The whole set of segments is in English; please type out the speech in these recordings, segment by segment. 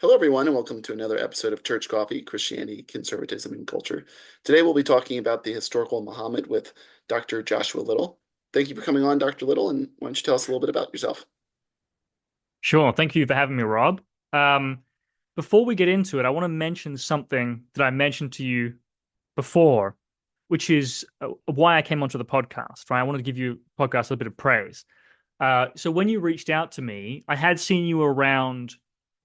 Hello, everyone, and welcome to another episode of Church Coffee, Christianity, Conservatism, and Culture. Today, we'll be talking about the historical Muhammad with Dr. Joshua Little. Thank you for coming on, Dr. Little, and why don't you tell us a little bit about yourself? Sure. Thank you for having me, Rob. Um, Before we get into it, I want to mention something that I mentioned to you before, which is why I came onto the podcast, right? I wanted to give you podcast a little bit of praise. So when you reached out to me, I had seen you around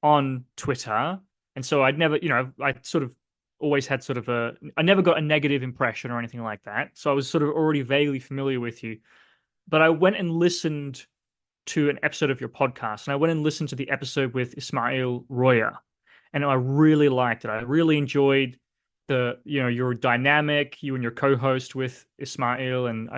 on Twitter, and so I'd never, I sort of always had sort of I never got a negative impression or anything like that. So I was sort of already vaguely familiar with you. But I went and listened to an episode of your podcast, and I went and listened to the episode with Ismail Roya, and I really liked it. I really enjoyed your dynamic, you and your co-host with Ismail, and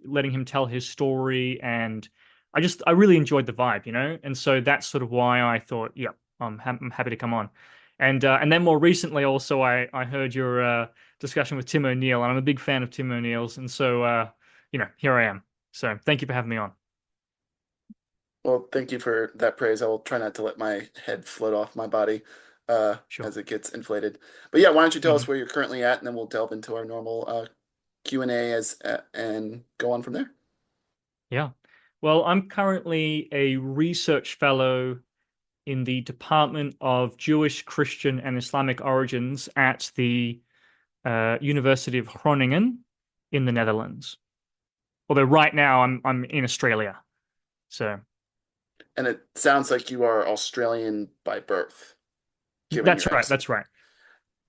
letting him tell his story, and I really enjoyed the vibe. And so that's sort of why I thought, yeah, I'm happy to come on. And then more recently, also, I heard your discussion with Tim O'Neill, and I'm a big fan of Tim O'Neill's, and so here I am. So thank you for having me on. Well, thank you for that praise. I will try not to let my head float off my body Sure. as it gets inflated. But yeah, why don't you tell us Mhm. where you're currently at, and then we'll delve into our normal Q&A and go on from there. Yeah. Well, I'm currently a research fellow in the Department of Jewish, Christian, and Islamic Origins at the University of Groningen in the Netherlands. Although right now I'm in Australia. So And it sounds like you are Australian by birth, given that's your right. accent. That's right.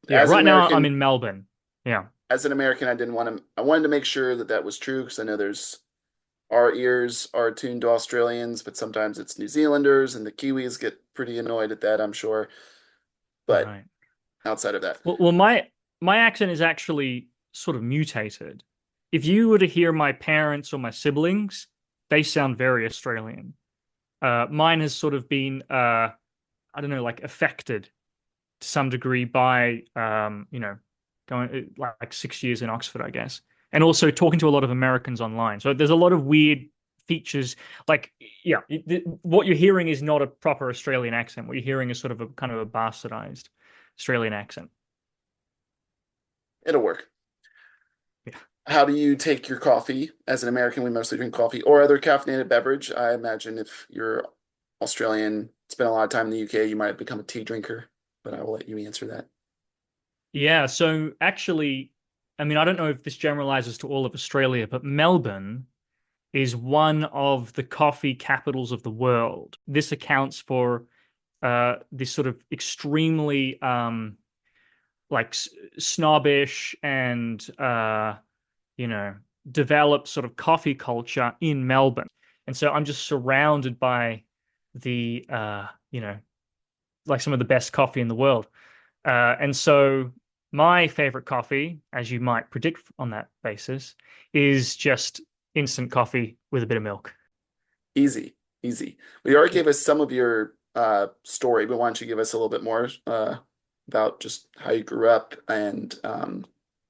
Yeah. As an Right now I'm American, in Melbourne. Yeah. I didn't want to. I wanted to make sure that that was true because I know there's our ears are tuned to Australians, but sometimes it's New Zealanders, and the Kiwis get pretty annoyed at that, I'm sure. But Right. outside of that, Well, my accent is actually sort of mutated. If you were to hear my parents or my siblings, they sound very Australian. Mine has sort of been I don't know, like affected to some degree by going like 6 years in Oxford, I guess, and also talking to a lot of Americans online. So there's a lot of weird features. Like, yeah, what you're hearing is not a proper Australian accent. What you're hearing is sort of a kind of a bastardized Australian accent. it'll work. Yeah. How do you take your coffee? As an American, we mostly drink coffee or other caffeinated beverage. I imagine if you're Australian, spent a lot of time in the UK, you might have become a tea drinker, but I will let you answer that. Yeah. So actually, I mean, I don't know if this generalizes to all of Australia, but Melbourne is one of the coffee capitals of the world. This accounts for this sort of extremely like snobbish and you know developed sort of coffee culture in Melbourne. And so I'm just surrounded by the like some of the best coffee in the world. And so my favorite coffee, as you might predict on that basis, is just instant coffee with a bit of milk. Easy, easy. We already Yeah. gave us some of your story, but why don't you give us a little bit more about just how you grew up and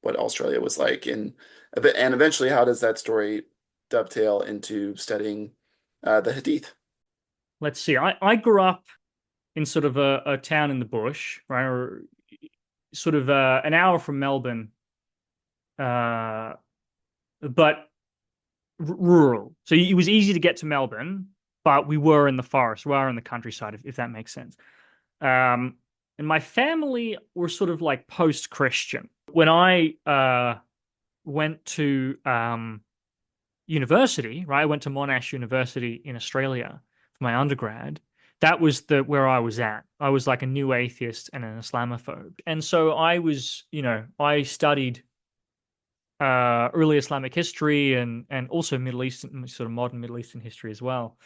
what Australia was like, and eventually how does that story dovetail into studying the Hadith? Let's see. I grew up in sort of a town in the bush, right, or sort of an hour from Melbourne, uh, but rural. So it was easy to get to Melbourne, but we were in the forest, we were in the countryside, if that makes sense. Um, and my family were sort of like post-Christian. When I went to university, right? I went to Monash University in Australia for my undergrad. That was the where I was at. I was like a new atheist and an Islamophobe. And so I was, I studied early Islamic history and also Middle Eastern, sort of modern Middle Eastern history as well,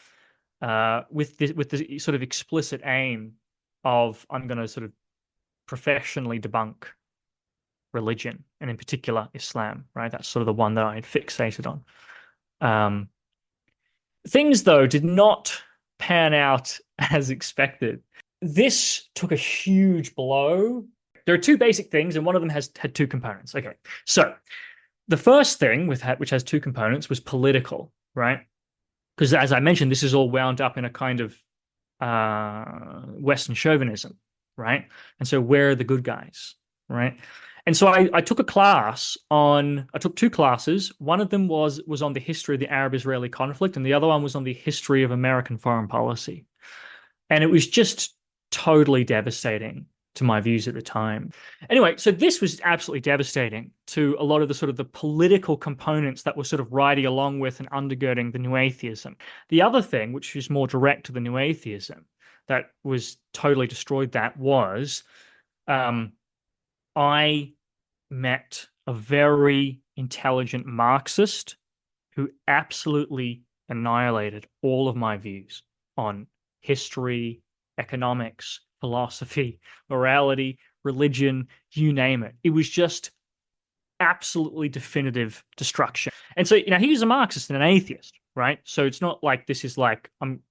with the sort of explicit aim of I'm going to sort of professionally debunk religion and in particular Islam, right? That's sort of the one that I had fixated on. Um, Things, though, did not pan out as expected. This took a huge blow. There are two basic things, and one of them has had two components. Okay, so the first thing which has two components was political, right? Because as I mentioned, this is all wound up in a kind of Western chauvinism. right? And so where are the good guys, right? And so I took a class on, I took two classes. One of them was on the history of the Arab-Israeli conflict, and the other one was on the history of American foreign policy. And it was just totally devastating to my views at the time. Anyway, so this was absolutely devastating to a lot of the sort of the political components that were sort of riding along with and undergirding the new atheism. The other thing, which is more direct to the new atheism, that was totally destroyed that was um, I met a very intelligent Marxist who absolutely annihilated all of my views on history, economics, philosophy, morality, religion, you name it. It was just absolutely definitive destruction. And so, he was a Marxist and an atheist, right? So it's not like this is like I'm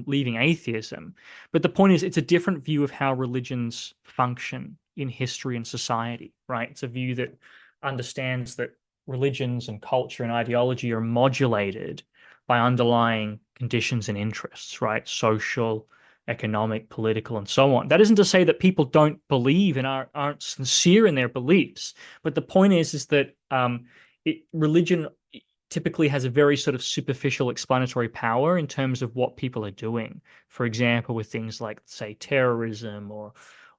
leaving atheism, but the point is it's a different view of how religions function in history and society, right? It's a view that understands that religions and culture and ideology are modulated by underlying conditions and interests, right? Social, economic, political, and so on. That isn't to say that people don't believe and aren't sincere in their beliefs, but the point is that religion typically has a very sort of superficial explanatory power in terms of what people are doing. For example, with things like, say, terrorism or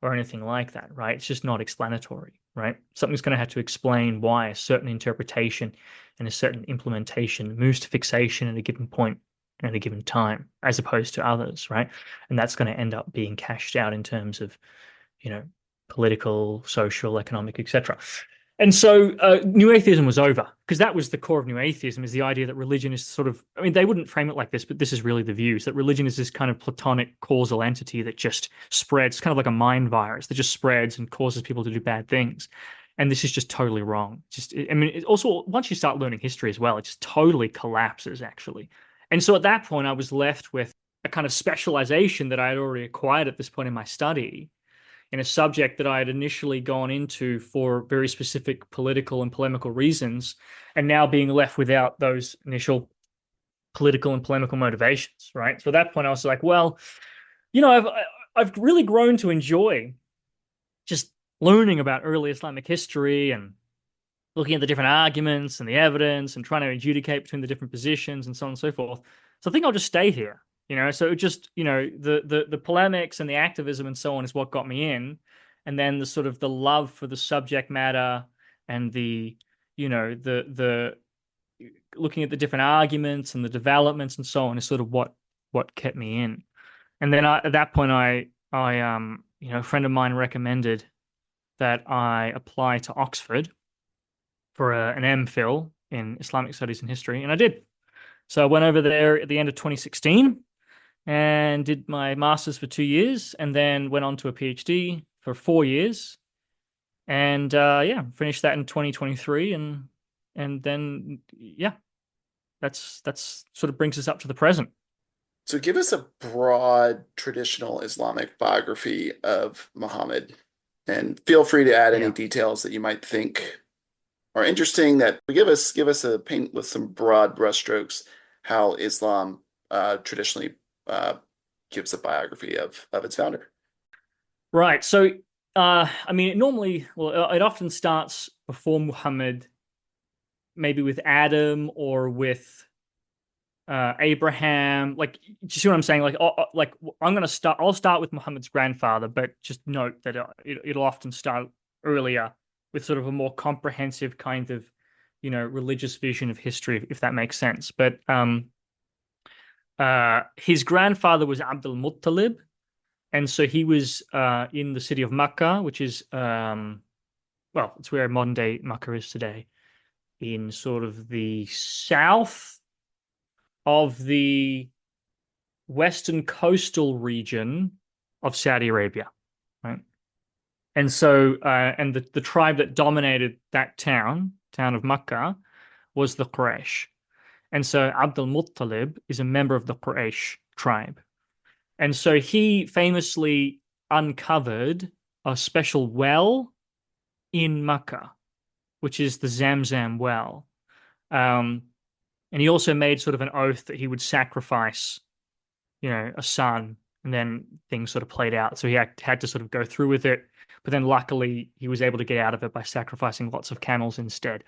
anything like that, right? It's just not explanatory, right? Something's going to have to explain why a certain interpretation and a certain implementation moves to fixation at a given point at a given time, as opposed to others, right? And that's going to end up being cashed out in terms of, you know, political, social, economic, etc. And so New Atheism was over because that was the core of New Atheism is the idea that religion is sort of, I mean, they wouldn't frame it like this, but this is really the views that religion is this kind of platonic causal entity that just spreads, kind of like a mind virus that just spreads and causes people to do bad things. And this is just totally wrong. Just, I mean, it also, once you start learning history as well, it just totally collapses actually. And so at that point, I was left with a kind of specialization that I had already acquired at this point in my study in a subject that I had initially gone into for very specific political and polemical reasons, and now being left without those initial political and polemical motivations, right? So at that point, I was like, well, I've really grown to enjoy just learning about early Islamic history and looking at the different arguments and the evidence and trying to adjudicate between the different positions and so on and so forth. So I think I'll just stay here, So it just, the polemics and the activism and so on is what got me in, and then the sort of the love for the subject matter and the looking at the different arguments and the developments and so on is sort of what kept me in. And then at that point, a friend of mine recommended that I apply to Oxford for an MPhil in Islamic Studies and History, and I did. So I went over there at the end of 2016 and did my master's for 2 years, and then went on to a PhD for 4 years, and finished that in 2023, and then that's sort of brings us up to the present. So give us a broad traditional Islamic biography of Muhammad, and feel free to add any Yeah. details that you might think are interesting that give us a paint with some broad brushstrokes how Islam traditionally gives a biography of its founder. Right. So, I mean, it often starts before Muhammad, maybe with Adam or with Abraham. Like, do you see what I'm saying? Like I'll start with Muhammad's grandfather, but just note that it'll often start earlier with sort of a more comprehensive kind of, religious vision of history, if that makes sense. But his grandfather was Abdul Muttalib, and so he was in the city of Makkah, which is it's where modern day Makkah is today, in sort of the south of the western coastal region of Saudi Arabia, right? And so, and the tribe that dominated that town of Makkah, was the Quraysh. And so Abdul Muttalib is a member of the Quraysh tribe. And so he famously uncovered a special well in Makkah, which is the Zamzam well. And he also made sort of an oath that he would sacrifice, a son and then things sort of played out. So he had to sort of go through with it. But then luckily he was able to get out of it by sacrificing lots of camels instead.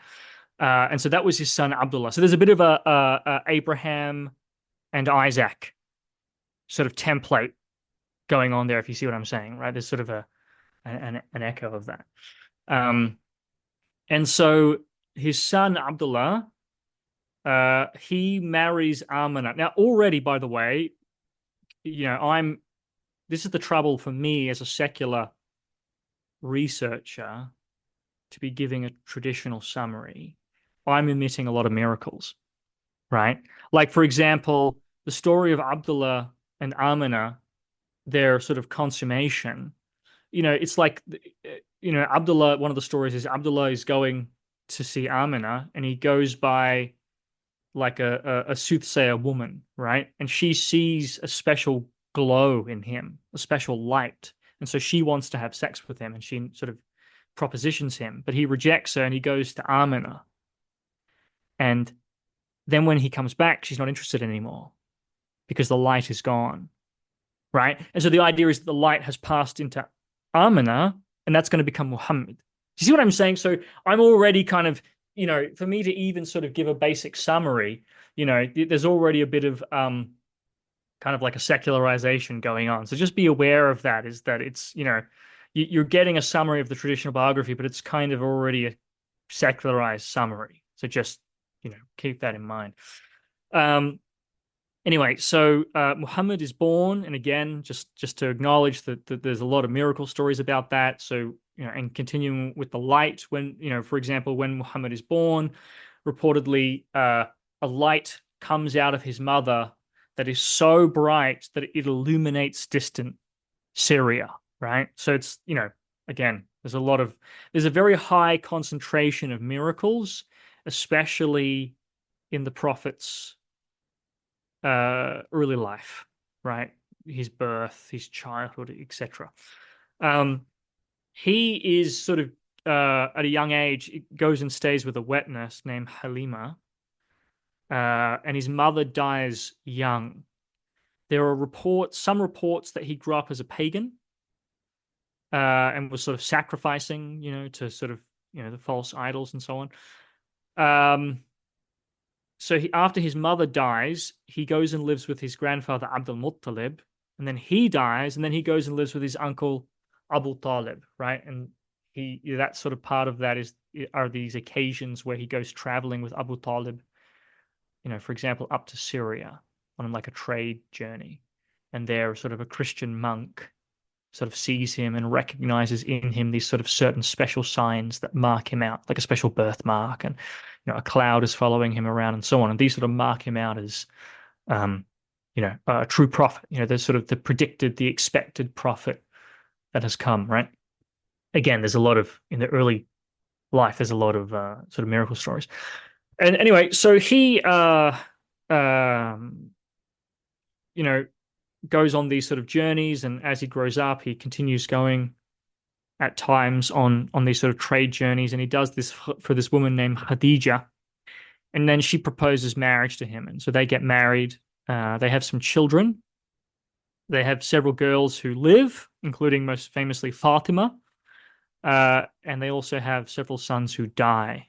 And so that was his son Abdullah. So there's a bit of a Abraham and Isaac sort of template going on there, if you see what I'm saying, right? There's sort of an echo of that. And so his son Abdullah, he marries Amina. Now, already, by the way, this is the trouble for me as a secular researcher to be giving a traditional summary. I'm omitting a lot of miracles, right? Like, for example, the story of Abdullah and Amina, their sort of consummation. It's like, Abdullah, one of the stories is Abdullah is going to see Amina and he goes by like a soothsayer woman, right? And she sees a special glow in him, a special light. And so she wants to have sex with him and she sort of propositions him, but he rejects her and he goes to Amina. And then when he comes back, she's not interested anymore because the light is gone, right? And so the idea is that the light has passed into Amina and that's going to become Muhammad. You see what I'm saying? So I'm already kind of, for me to even sort of give a basic summary, there's already a bit of kind of like a secularization going on. So just be aware of that, is that it's, you're getting a summary of the traditional biography, but it's kind of already a secularized summary. So just, keep that in mind. Anyway, so Muhammad is born, and again, just to acknowledge that there's a lot of miracle stories about that. So, and continuing with the light, when, for example, when Muhammad is born, reportedly a light comes out of his mother that is so bright that it illuminates distant Syria, right? So it's, again, there's a very high concentration of miracles, especially in the prophet's early life, right? His birth, his childhood, etc. He is sort of at a young age goes and stays with a wet nurse named Halima, and his mother dies young. There are some reports that he grew up as a pagan, and was sort of sacrificing, to sort of, the false idols and so on. So after his mother dies, he goes and lives with his grandfather Abdul Muttalib, and then he dies, and then he goes and lives with his uncle Abu Talib, right? And that sort of part of that are these occasions where he goes traveling with Abu Talib, for example, up to Syria on like a trade journey, and there sort of a Christian monk sort of sees him and recognizes in him these sort of certain special signs that mark him out, like a special birthmark, and a cloud is following him around and so on. And these sort of mark him out as, a true prophet. There's sort of the expected prophet that has come, right? Again, there's a lot of, in the early life, there's a lot of sort of miracle stories. And anyway, so he, goes on these sort of journeys, and as he grows up, he continues going at times on these sort of trade journeys, and he does this for this woman named Khadija, and then she proposes marriage to him, and so they get married. They have some children. They have several girls who live, including most famously Fatima, and they also have several sons who die.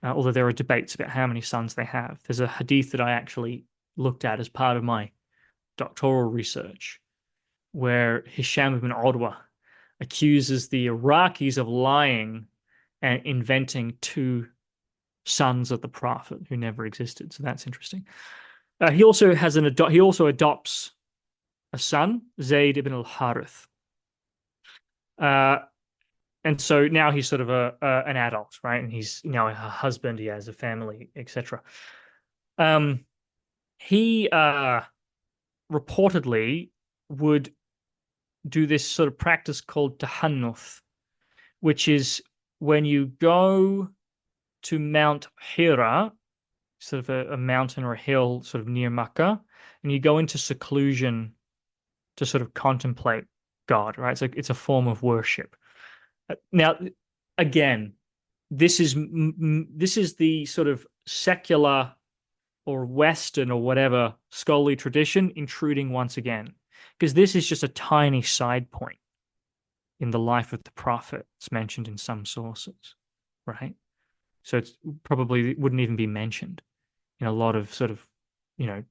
Although there are debates about how many sons they have. There's a hadith that I actually looked at as part of my doctoral research, where Hisham ibn Urwa accuses the Iraqis of lying and inventing two sons of the Prophet who never existed. So that's interesting. He also adopts a son, Zayd ibn al-Harith. And so now he's sort of an adult, right? And he's now a husband, he has a family, etc. He reportedly would do this sort of practice called tahannuth, which is when you go to Mount Hira, sort of a mountain or a hill sort of near Makkah, and you go into seclusion to sort of contemplate God, right? So it's a form of worship. Now, again, this is the sort of secular or Western or whatever scholarly tradition intruding once again. because this is just a tiny side point in the life of the Prophet. It's mentioned in some sources, right? So it's probably wouldn't even be mentioned in a lot of sort of, you know,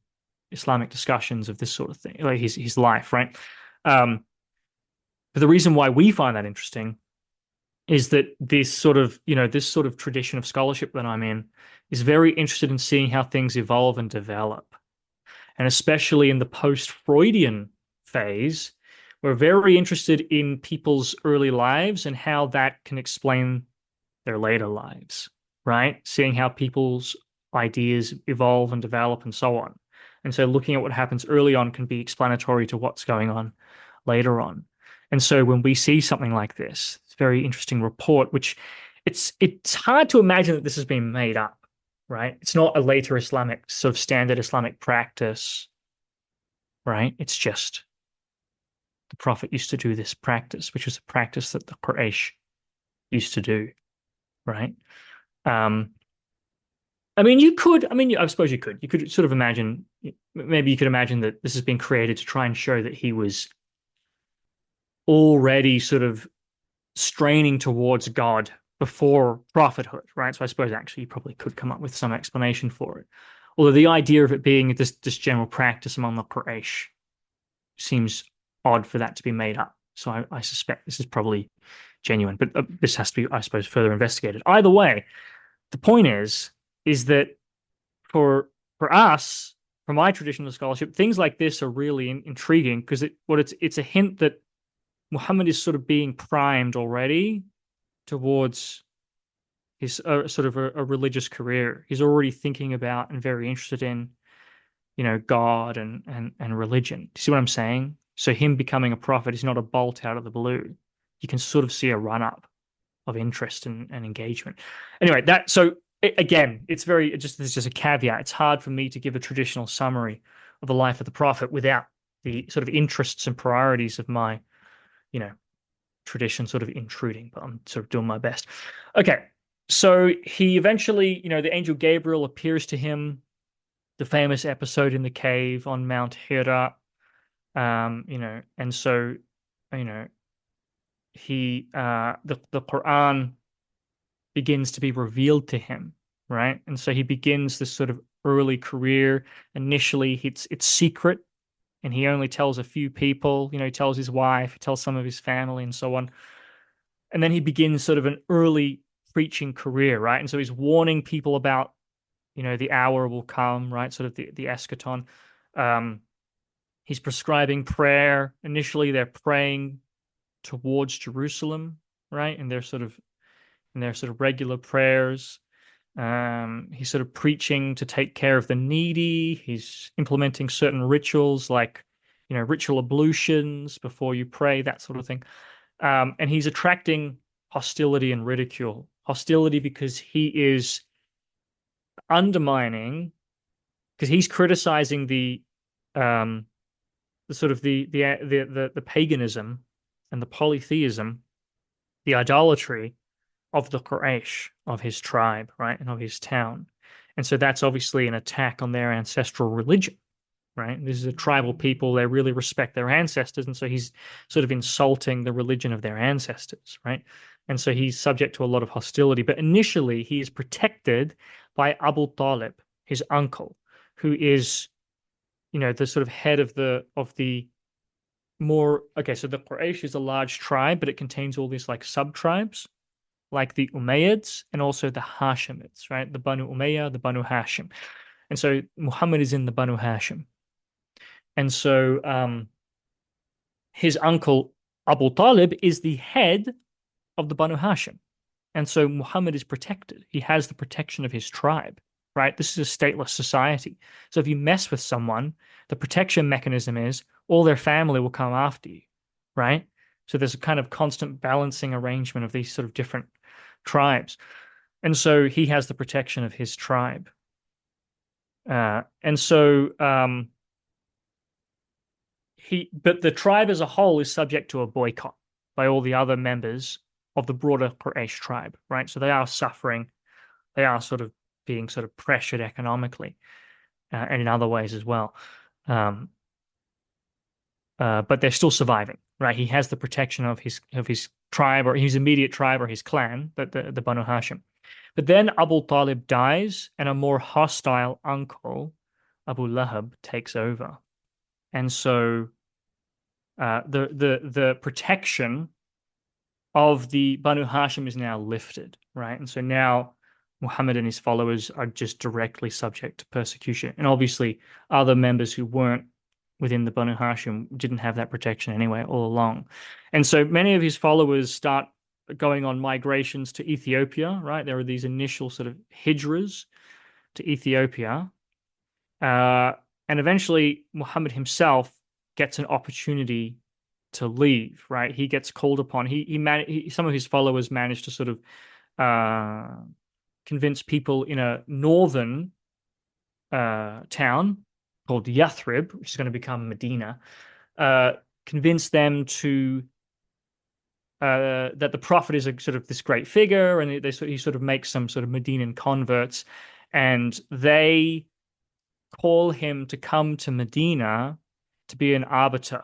Islamic discussions of this sort of thing, like his life, right? Um, but the reason why we find that interesting is that this sort of, this sort of tradition of scholarship that I'm in is very interested in seeing how things evolve and develop. And especially in the post-Freudian phase, we're very interested in people's early lives and how that can explain their later lives, right? Seeing how people's ideas evolve and develop and so on. And so looking at what happens early on can be explanatory to what's going on later on. And so when we see something like this, it's a very interesting report, which it's hard to imagine that this has been made up, right? It's not a later Islamic sort of standard Islamic practice, right? It's just the Prophet used to do this practice, which was a practice that the Quraysh used to do, right? Um, I suppose you could sort of imagine, maybe you could imagine that this has been created to try and show that he was already sort of straining towards God before prophethood, right? So I suppose actually you probably could come up with some explanation for it. Although the idea of it being this general practice among the Quraysh seems odd for that to be made up. So I suspect this is probably genuine, but this has to be, I suppose, further investigated. Either way, the point is that for us, for my traditional scholarship, things like this are really intriguing because it's a hint that Muhammad is sort of being primed already towards his sort of a religious career. He's already thinking about and very interested in, God and religion. Do you see what I'm saying? So him becoming a prophet is not a bolt out of the blue. You can sort of see a run up of interest and engagement. Anyway, again, it's just a caveat. It's hard for me to give a traditional summary of the life of the prophet without the sort of interests and priorities of my, you know, tradition sort of intruding, but I'm sort of doing my best. Okay. So he eventually, the angel Gabriel appears to him, the famous episode in the cave on Mount Hira. And so, you know, the Quran begins to be revealed to him, right? And so he begins this sort of early career. Initially, it's secret, and he only tells a few people. He tells his wife, he tells some of his family, and so on. And then he begins sort of an early preaching career, right? And so he's warning people about, the hour will come, right? Sort of the eschaton. Um, he's prescribing prayer. Initially, they're praying towards Jerusalem, right? And their sort of regular prayers. He's sort of preaching to take care of the needy. He's implementing certain rituals like, ritual ablutions before you pray, that sort of thing. And he's attracting hostility and ridicule. Hostility because he is undermining, because he's criticizing the sort of the paganism and the polytheism, the idolatry of the Quraysh, of his tribe, right, and of his town. And so that's obviously an attack on their ancestral religion, right? This is a tribal people. They really respect their ancestors. And so he's sort of insulting the religion of their ancestors, right? And so he's subject to a lot of hostility. But initially, he is protected by Abu Talib, his uncle, who is, the sort of head of the more, okay, so the Quraysh is a large tribe, but it contains all these like sub-tribes, like the Umayyads and also the Hashemids, right? The Banu Umayyah, the Banu Hashim. And so Muhammad is in the Banu Hashim. And so his uncle Abu Talib is the head of the Banu Hashim. And so Muhammad is protected. He has the protection of his tribe, right? This is a stateless society. So if you mess with someone, the protection mechanism is all their family will come after you, right? So there's a kind of constant balancing arrangement of these sort of different tribes. And so he has the protection of his tribe. And so but the tribe as a whole is subject to a boycott by all the other members of the broader Quraysh tribe, right? So they are suffering. They are sort of being sort of pressured economically and in other ways as well. but they're still surviving, right? He has the protection of his tribe or his immediate tribe or his clan, the Banu Hashim. But then Abu Talib dies, and a more hostile uncle, Abu Lahab, takes over. And so the protection of the Banu Hashim is now lifted, right? And so now Muhammad and his followers are just directly subject to persecution. And obviously, other members who weren't within the Banu Hashim didn't have that protection anyway all along. And so many of his followers start going on migrations to Ethiopia, right? There are these initial sort of hijras to Ethiopia. And eventually, Muhammad himself gets an opportunity to leave, right? He gets called upon. Some of his followers managed to sort of convince people in a northern town called Yathrib, which is going to become Medina, convince them to that the Prophet is a sort of this great figure, and he sort of makes some sort of Medinan converts, and they call him to come to Medina to be an arbiter,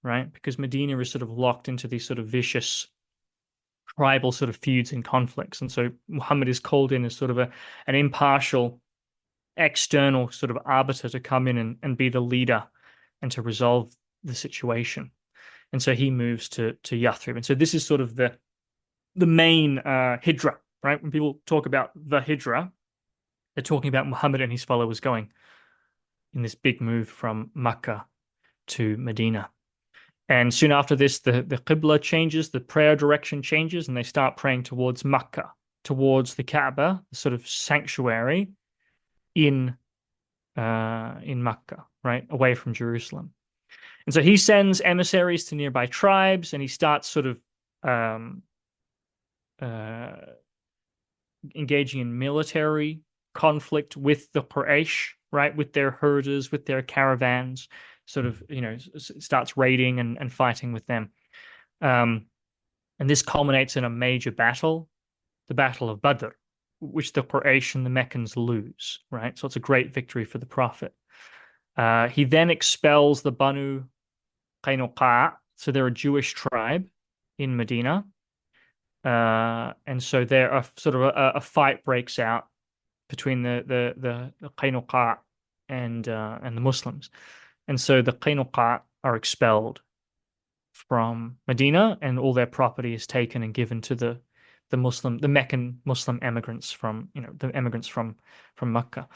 right? Because Medina is sort of locked into these sort of vicious tribal sort of feuds and conflicts. And so Muhammad is called in as sort of an impartial external sort of arbiter to come in and be the leader and to resolve the situation. And so he moves to Yathrib. And so this is sort of the main hijra, right? When people talk about the hijra, they're talking about Muhammad and his followers going in this big move from Makkah to Medina. And soon after this, the Qibla changes, the prayer direction changes, and they start praying towards Makkah, towards the Kaaba, the sort of sanctuary in Makkah, right, away from Jerusalem. And so he sends emissaries to nearby tribes, and he starts sort of engaging in military conflict with the Quraysh, right, with their herders, with their caravans, sort of, starts raiding and fighting with them. And this culminates in a major battle, the Battle of Badr, which the Quraysh and the Meccans lose, right? So it's a great victory for the Prophet. He then expels the Banu Qaynuqa', so they're a Jewish tribe in Medina. And so there are sort of a fight breaks out between the Qaynuqa' and the Muslims. And so the Qaynuqa' are expelled from Medina, and all their property is taken and given to the Meccan Muslim immigrants from Mecca.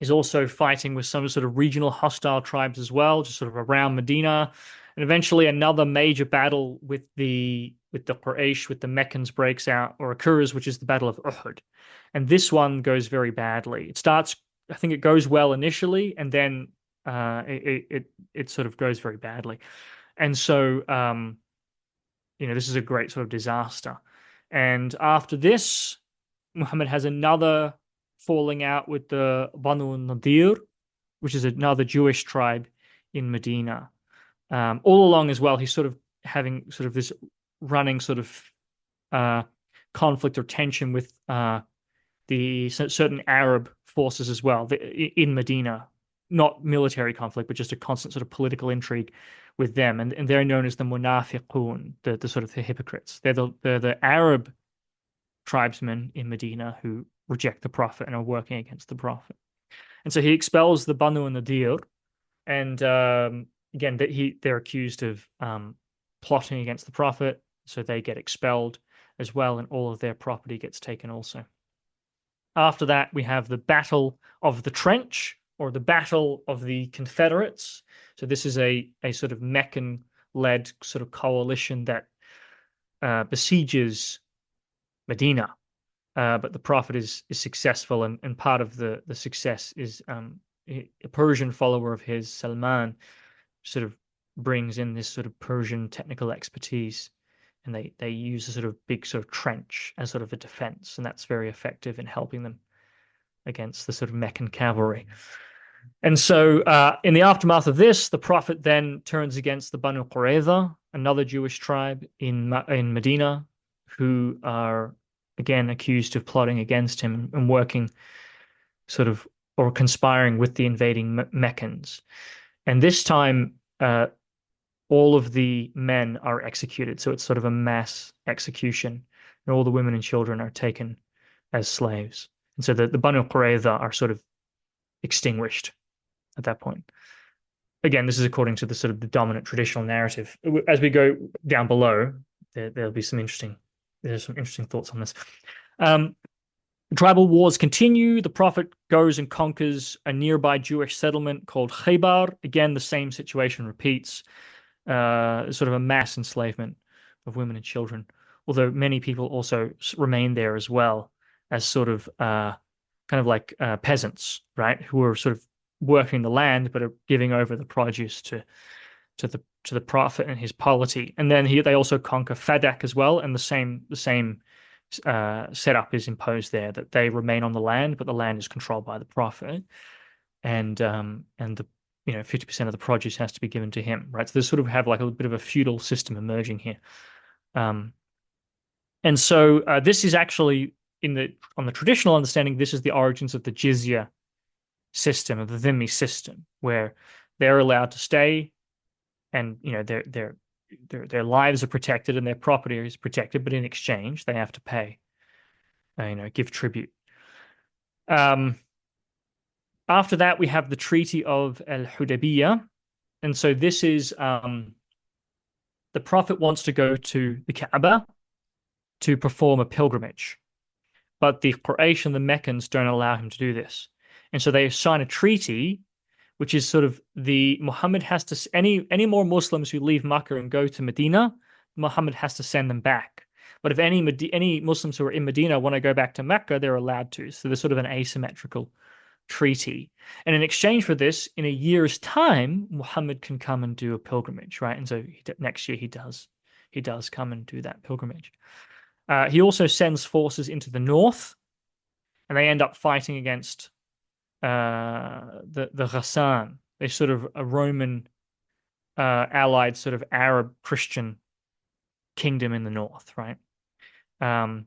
Is also fighting with some sort of regional hostile tribes as well, just sort of around Medina. And eventually another major battle with the Quraysh, with the Meccans breaks out or occurs, which is the Battle of Uhud. And this one goes very badly. I think it goes well initially, and then it sort of goes very badly. And so this is a great sort of disaster. And after this, Muhammad has another falling out with the Banu Nadir, which is another Jewish tribe in Medina. All along as well, he's sort of having sort of this running sort of conflict or tension with the certain Arab forces as well in Medina. Not military conflict, but just a constant sort of political intrigue with them. And they're known as the Munafiqun, the sort of the hypocrites. They're the Arab tribesmen in Medina who reject the Prophet and are working against the Prophet. And so he expels the Banu Nadir, and again, they're accused of plotting against the Prophet, so they get expelled as well, and all of their property gets taken also. After that, we have the Battle of the Trench, or the Battle of the Confederates. So this is a sort of Meccan-led sort of coalition that besieges Medina. But the Prophet is successful, and part of the success is a Persian follower of his, Salman, sort of brings in this sort of Persian technical expertise, and they use a sort of big sort of trench as sort of a defense, and that's very effective in helping them against the sort of Meccan cavalry. And so in the aftermath of this, the Prophet then turns against the Banu Qurayza, another Jewish tribe in Medina, who are again accused of plotting against him and working sort of or conspiring with the invading Meccans. And this time uh, all of the men are executed. So it's sort of a mass execution, and all the women and children are taken as slaves. And so the Banu Qurayza are sort of extinguished at that point. Again, this is according to the sort of the dominant traditional narrative. As we go down below, there'll be there's some interesting thoughts on this. Um, Tribal wars continue. The Prophet goes and conquers a nearby Jewish settlement called Khaybar. Again, the same situation repeats. Sort of a mass enslavement of women and children, although many people also remain there as well as sort of kind of like peasants, right, who are sort of working the land but are giving over the produce to the Prophet and his polity. And then they also conquer Fadak as well, and the same setup is imposed there, that they remain on the land, but the land is controlled by the Prophet, and the 50% of the produce has to be given to him, right? So they sort of have like a bit of a feudal system emerging here. And so this is actually on the traditional understanding, this is the origins of the jizya system, of the dhimmi system, where they're allowed to stay, and their lives are protected and their property is protected, but in exchange they have to pay, give tribute. After that, we have the Treaty of Al-Hudaybiyah. And so this is the Prophet wants to go to the Kaaba to perform a pilgrimage, but the Quraysh and the Meccans don't allow him to do this. And so they sign a treaty, which is sort of Muhammad has to, any more Muslims who leave Makkah and go to Medina, Muhammad has to send them back. But if any Muslims who are in Medina want to go back to Mecca, they're allowed to. So there's sort of an asymmetrical treaty. And in exchange for this, in a year's time, Muhammad can come and do a pilgrimage, right? And so next year he does come and do that pilgrimage. He also sends forces into the north, and they end up fighting against the Ghassan. They're sort of a Roman allied sort of Arab Christian kingdom in the north, right? And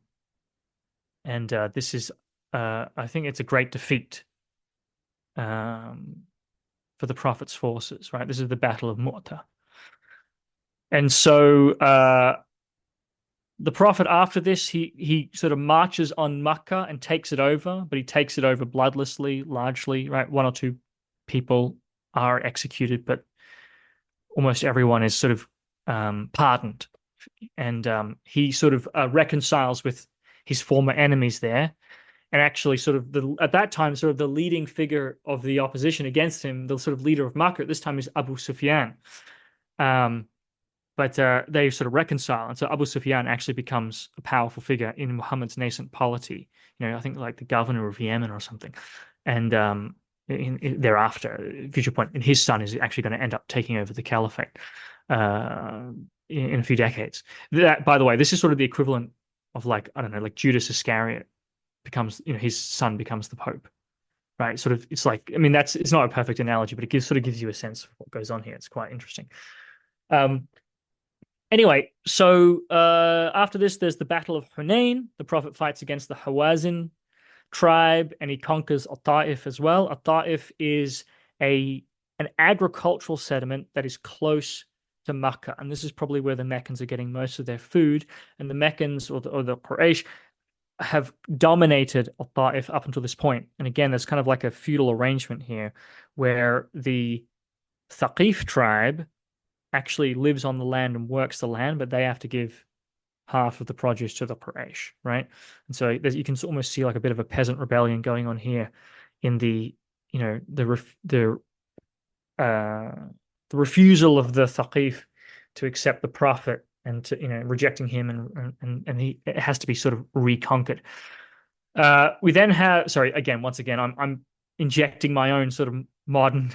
this is, I think it's a great defeat for the Prophet's forces, right? This is the Battle of Mu'tah. And so the Prophet, after this, he sort of marches on Makkah and takes it over, but he takes it over bloodlessly, largely, right? One or two people are executed, but almost everyone is sort of pardoned. And he sort of reconciles with his former enemies there. And actually, sort of at that time, sort of the leading figure of the opposition against him, the sort of leader of Makkah at this time, is Abu Sufyan. But they sort of reconcile, and so Abu Sufyan actually becomes a powerful figure in Muhammad's nascent polity. I think like the governor of Yemen or something. And thereafter, future point, and his son is actually going to end up taking over the caliphate in a few decades. That, by the way, this is sort of the equivalent of like, I don't know, like Judas Iscariot becomes, his son becomes the Pope, right? Sort of, it's like, I mean, it's not a perfect analogy, but it sort of gives you a sense of what goes on here. It's quite interesting. Anyway, so after this, there's the Battle of Hunain. The Prophet fights against the Hawazin tribe, and he conquers At-Ta'if as well. At-Ta'if is an agricultural settlement that is close to Makkah, and this is probably where the Meccans are getting most of their food. And the Meccans or the Quraysh have dominated At-Ta'if up until this point. And again, there's kind of like a feudal arrangement here, where the Thaqif tribe actually lives on the land and works the land, but they have to give half of the produce to the Quraysh, right? And so you can almost see like a bit of a peasant rebellion going on here in the refusal of the Thaqif to accept the Prophet and to rejecting him, and it has to be sort of reconquered. We then have, sorry, once again, I'm injecting my own sort of modern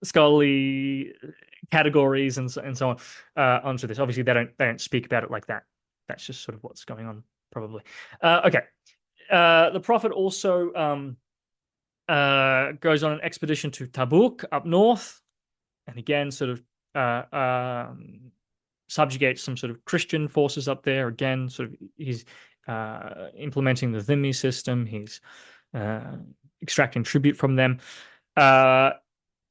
scholarly categories and so on onto this. Obviously, they don't speak about it like that. That's just sort of what's going on, probably. Okay. The Prophet also goes on an expedition to Tabuk up north, and again, sort of subjugates some sort of Christian forces up there. Again, sort of he's implementing the Dhimmi system. He's extracting tribute from them.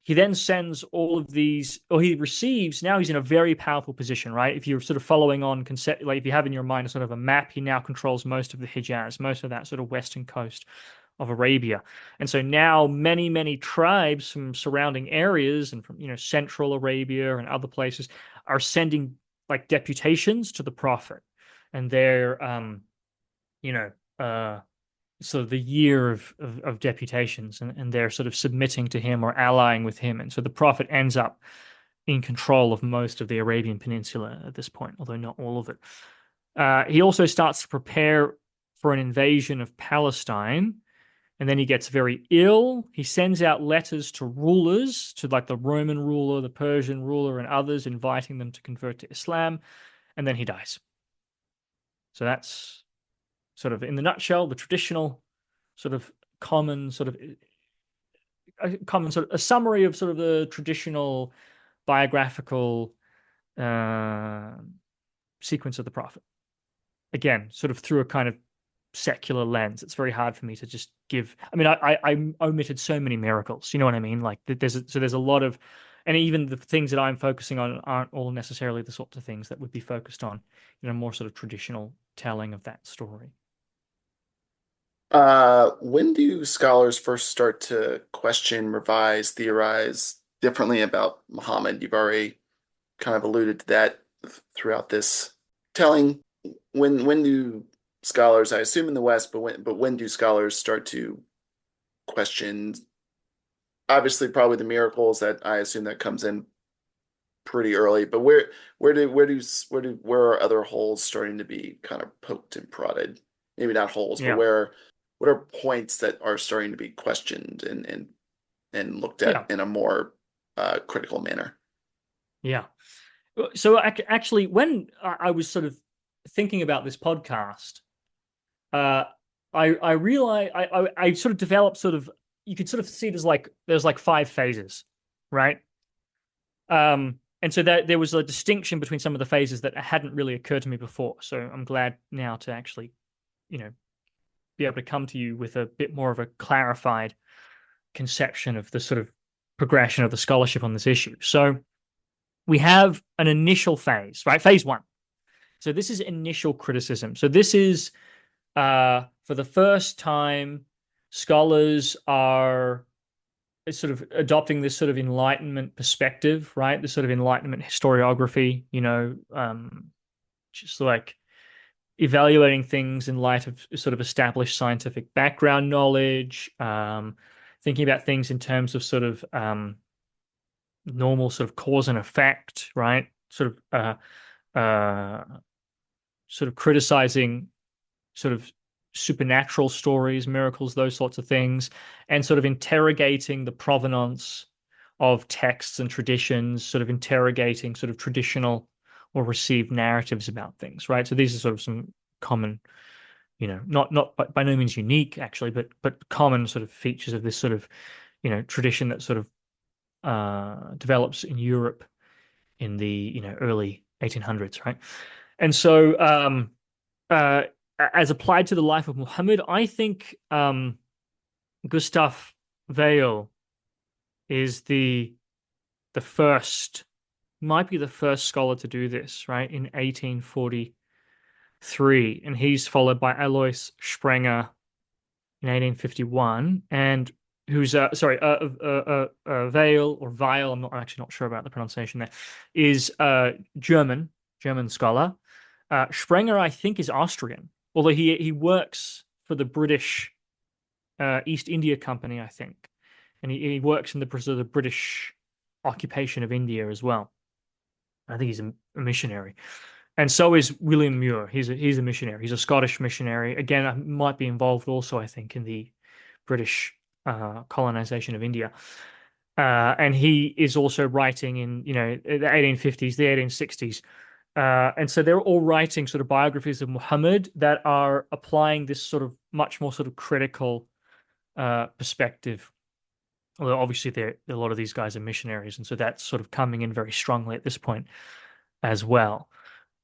he then sends all of these, or he receives, now he's in a very powerful position, right? If you're sort of following on concept, like if you have in your mind a sort of a map, he now controls most of the Hijaz, most of that sort of western coast of Arabia. And so now many, many tribes from surrounding areas and from, central Arabia and other places are sending like deputations to the Prophet. And they're, you know, sort of the year of deputations, and they're sort of submitting to him or allying with him. And so the Prophet ends up in control of most of the Arabian Peninsula at this point, although not all of it. He also starts to prepare for an invasion of Palestine, and then he gets very ill. He sends out letters to rulers, to like the Roman ruler, the Persian ruler, and others, inviting them to convert to Islam, and then he dies. So that's sort of in the nutshell the traditional sort of common sort of a summary of sort of the traditional biographical uh, sequence of the prophet. Again, sort of through a kind of secular lens. It's very hard for me to just give. I mean, I omitted so many miracles. You know what I mean? Like there's a lot of, and even the things that I'm focusing on aren't all necessarily the sorts of things that would be focused on, more sort of traditional telling of that story. When do scholars first start to question, revise, theorize differently about Muhammad? You've already kind of alluded to that throughout this telling. When do scholars, I assume in the West, but when do scholars start to question? Obviously, probably the miracles that I assume that comes in pretty early, but where are other holes starting to be kind of poked and prodded? Maybe not holes, but Yeah, what are points that are starting to be questioned and looked at yeah, in a more critical manner? yeah. So actually, when I was sort of thinking about this podcast, uh, I realized I sort of developed sort of, you could sort of see there's like five phases, right? And so there was a distinction between some of the phases that hadn't really occurred to me before. So I'm glad now to actually, you know, be able to come to you with a bit more of a clarified conception of the sort of progression of the scholarship on this issue. So we have an initial phase, right? Phase one. So this is initial criticism. So this is for the first time, scholars are sort of adopting this sort of Enlightenment perspective, right? This sort of Enlightenment historiography, just like evaluating things in light of sort of established scientific background knowledge, thinking about things in terms of sort of normal sort of cause and effect, right? Uh, sort of criticizing sort of supernatural stories, miracles, those sorts of things, and sort of interrogating the provenance of texts and traditions, sort of interrogating sort of traditional or received narratives about things, right? So these are sort of some common, not by no means unique actually, but common sort of features of this sort of, tradition that sort of develops in Europe in the early 1800s, right? And so uh, as applied to the life of Muhammad, I think Gustav Weil is the first, might be the first scholar to do this, right? In 1843, and he's followed by Alois Sprenger in 1851, and who's Weil or Weil, I'm actually not sure about the pronunciation there, is a German scholar. Sprenger, I think, is Austrian, although he works for the British East India Company, I think, and he works in the British occupation of India as well. I think he's a missionary, and so is William Muir. He's a missionary. He's a Scottish missionary. Again, might be involved also, I think, in the British colonization of India. And he is also writing in the 1850s, the 1860s. And so they're all writing sort of biographies of Muhammad that are applying this sort of much more sort of critical perspective. Although obviously a lot of these guys are missionaries, and so that's sort of coming in very strongly at this point as well.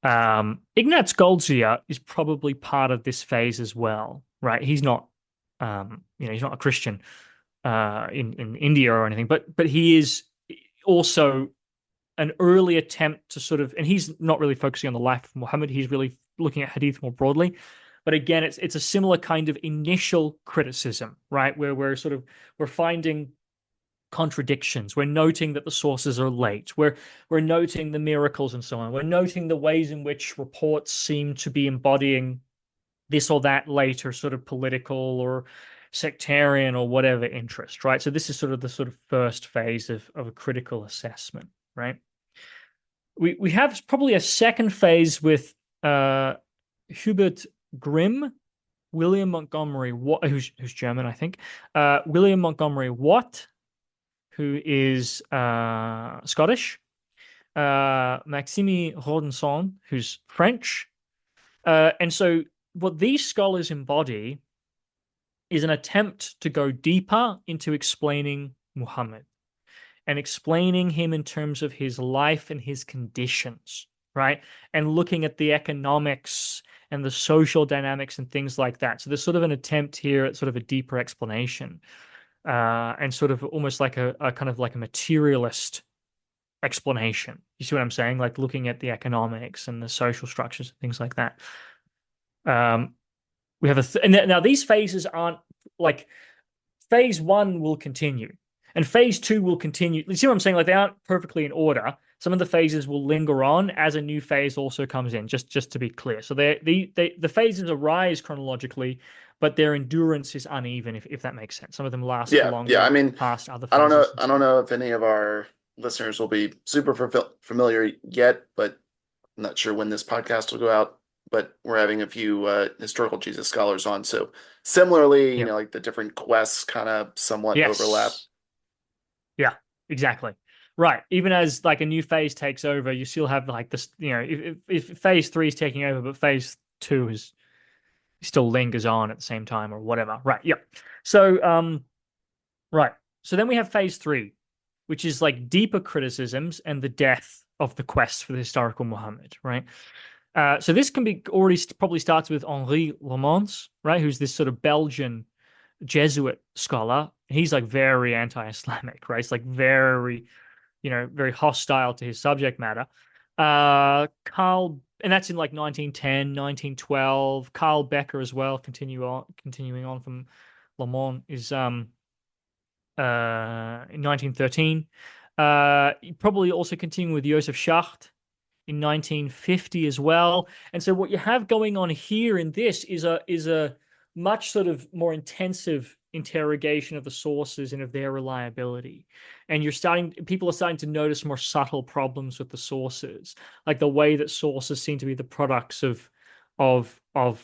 Ignaz Goldziher is probably part of this phase as well, right? He's not, he's not a Christian, in India or anything, but he is also an early attempt to sort of, and he's not really focusing on the life of Muhammad. He's really looking at hadith more broadly. But again, it's a similar kind of initial criticism, right? Where we're finding contradictions. We're noting that the sources are late. We're noting the miracles and so on. We're noting the ways in which reports seem to be embodying this or that later sort of political or sectarian or whatever interest, right? So this is sort of the sort of first phase of a critical assessment, right? We have probably a second phase with Hubert Grimm, William Montgomery Watt, who's German, I think, William Montgomery Watt, who is Scottish, Maxime Rodinson, who's French. And so what these scholars embody is an attempt to go deeper into explaining Muhammad and explaining him in terms of his life and his conditions, right? And looking at the economics and the social dynamics and things like that. So there's sort of an attempt here at sort of a deeper explanation, and sort of almost like a kind of like a materialist explanation. You see what I'm saying? Like looking at the economics and the social structures and things like that. We have and now these phases aren't like phase one will continue and phase two will continue. You see what I'm saying? Like they aren't perfectly in order. Some of the phases will linger on as a new phase also comes in, just to be clear. So the phases arise chronologically, but their endurance is uneven, if that makes sense. Some of them last for Yeah. I longer mean, past other I don't know. phases and I so don't on. know if any of our listeners will be super familiar yet, but I'm not sure when this podcast will go out. But we're having a few historical Jesus scholars on, so similarly, Yeah. like the different quests kind of somewhat overlap. Yes. Yeah, exactly. Right. Even as like a new phase takes over, you still have like this, if phase three is taking over, but phase two is still lingers on at the same time or whatever. Right. Yeah. So, right. So then we have phase three, which is like deeper criticisms and the death of the quest for the historical Muhammad, right? So this can be already probably starts with Henri Lamons, right? Who's this sort of Belgian Jesuit scholar. He's like very anti-Islamic, right? It's like very, very hostile to his subject matter. Carl, and that's in like 1910, 1912. Carl Becker as well, continuing on from Lamont is in 1913. Probably also continuing with Joseph Schacht in 1950 as well. And so what you have going on here in this is a much sort of more intensive interrogation of the sources and of their reliability. And people are starting to notice more subtle problems with the sources, like the way that sources seem to be the products of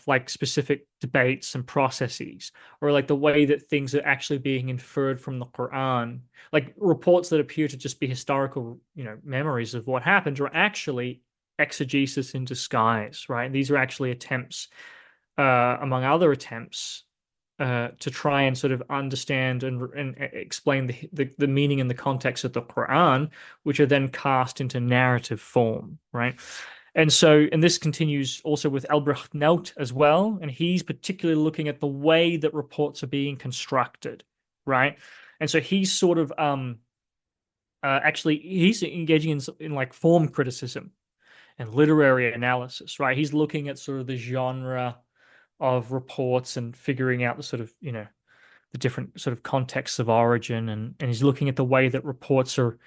like specific debates and processes, or like the way that things are actually being inferred from the Quran, like reports that appear to just be historical, memories of what happened, are actually exegesis in disguise, right? And these are actually attempts, among other attempts, to try and sort of understand and explain the meaning and the context of the Quran, which are then cast into narrative form, right? And this continues also with Albrecht Nout as well, and he's particularly looking at the way that reports are being constructed, right? And so he's sort of actually he's engaging in like form criticism and literary analysis, right? He's looking at sort of the genre of reports and figuring out the sort of, the different sort of contexts of origin, and he's looking at the way that reports are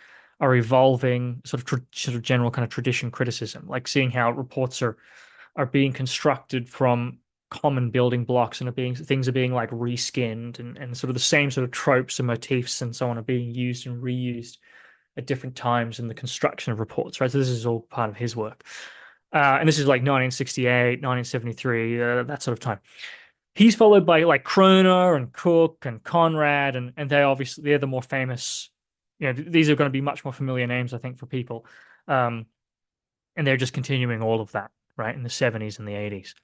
evolving, sort of general kind of tradition criticism, like seeing how reports are being constructed from common building blocks and things are being like reskinned, and sort of the same sort of tropes and motifs and so on are being used and reused at different times in the construction of reports, right? So this is all part of his work. And this is like 1968, 1973, that sort of time. He's followed by like Kroner and Cook and Conrad, and they're the more famous. These are going to be much more familiar names, I think, for people. And they're just continuing all of that, right, in the 70s and the 80s.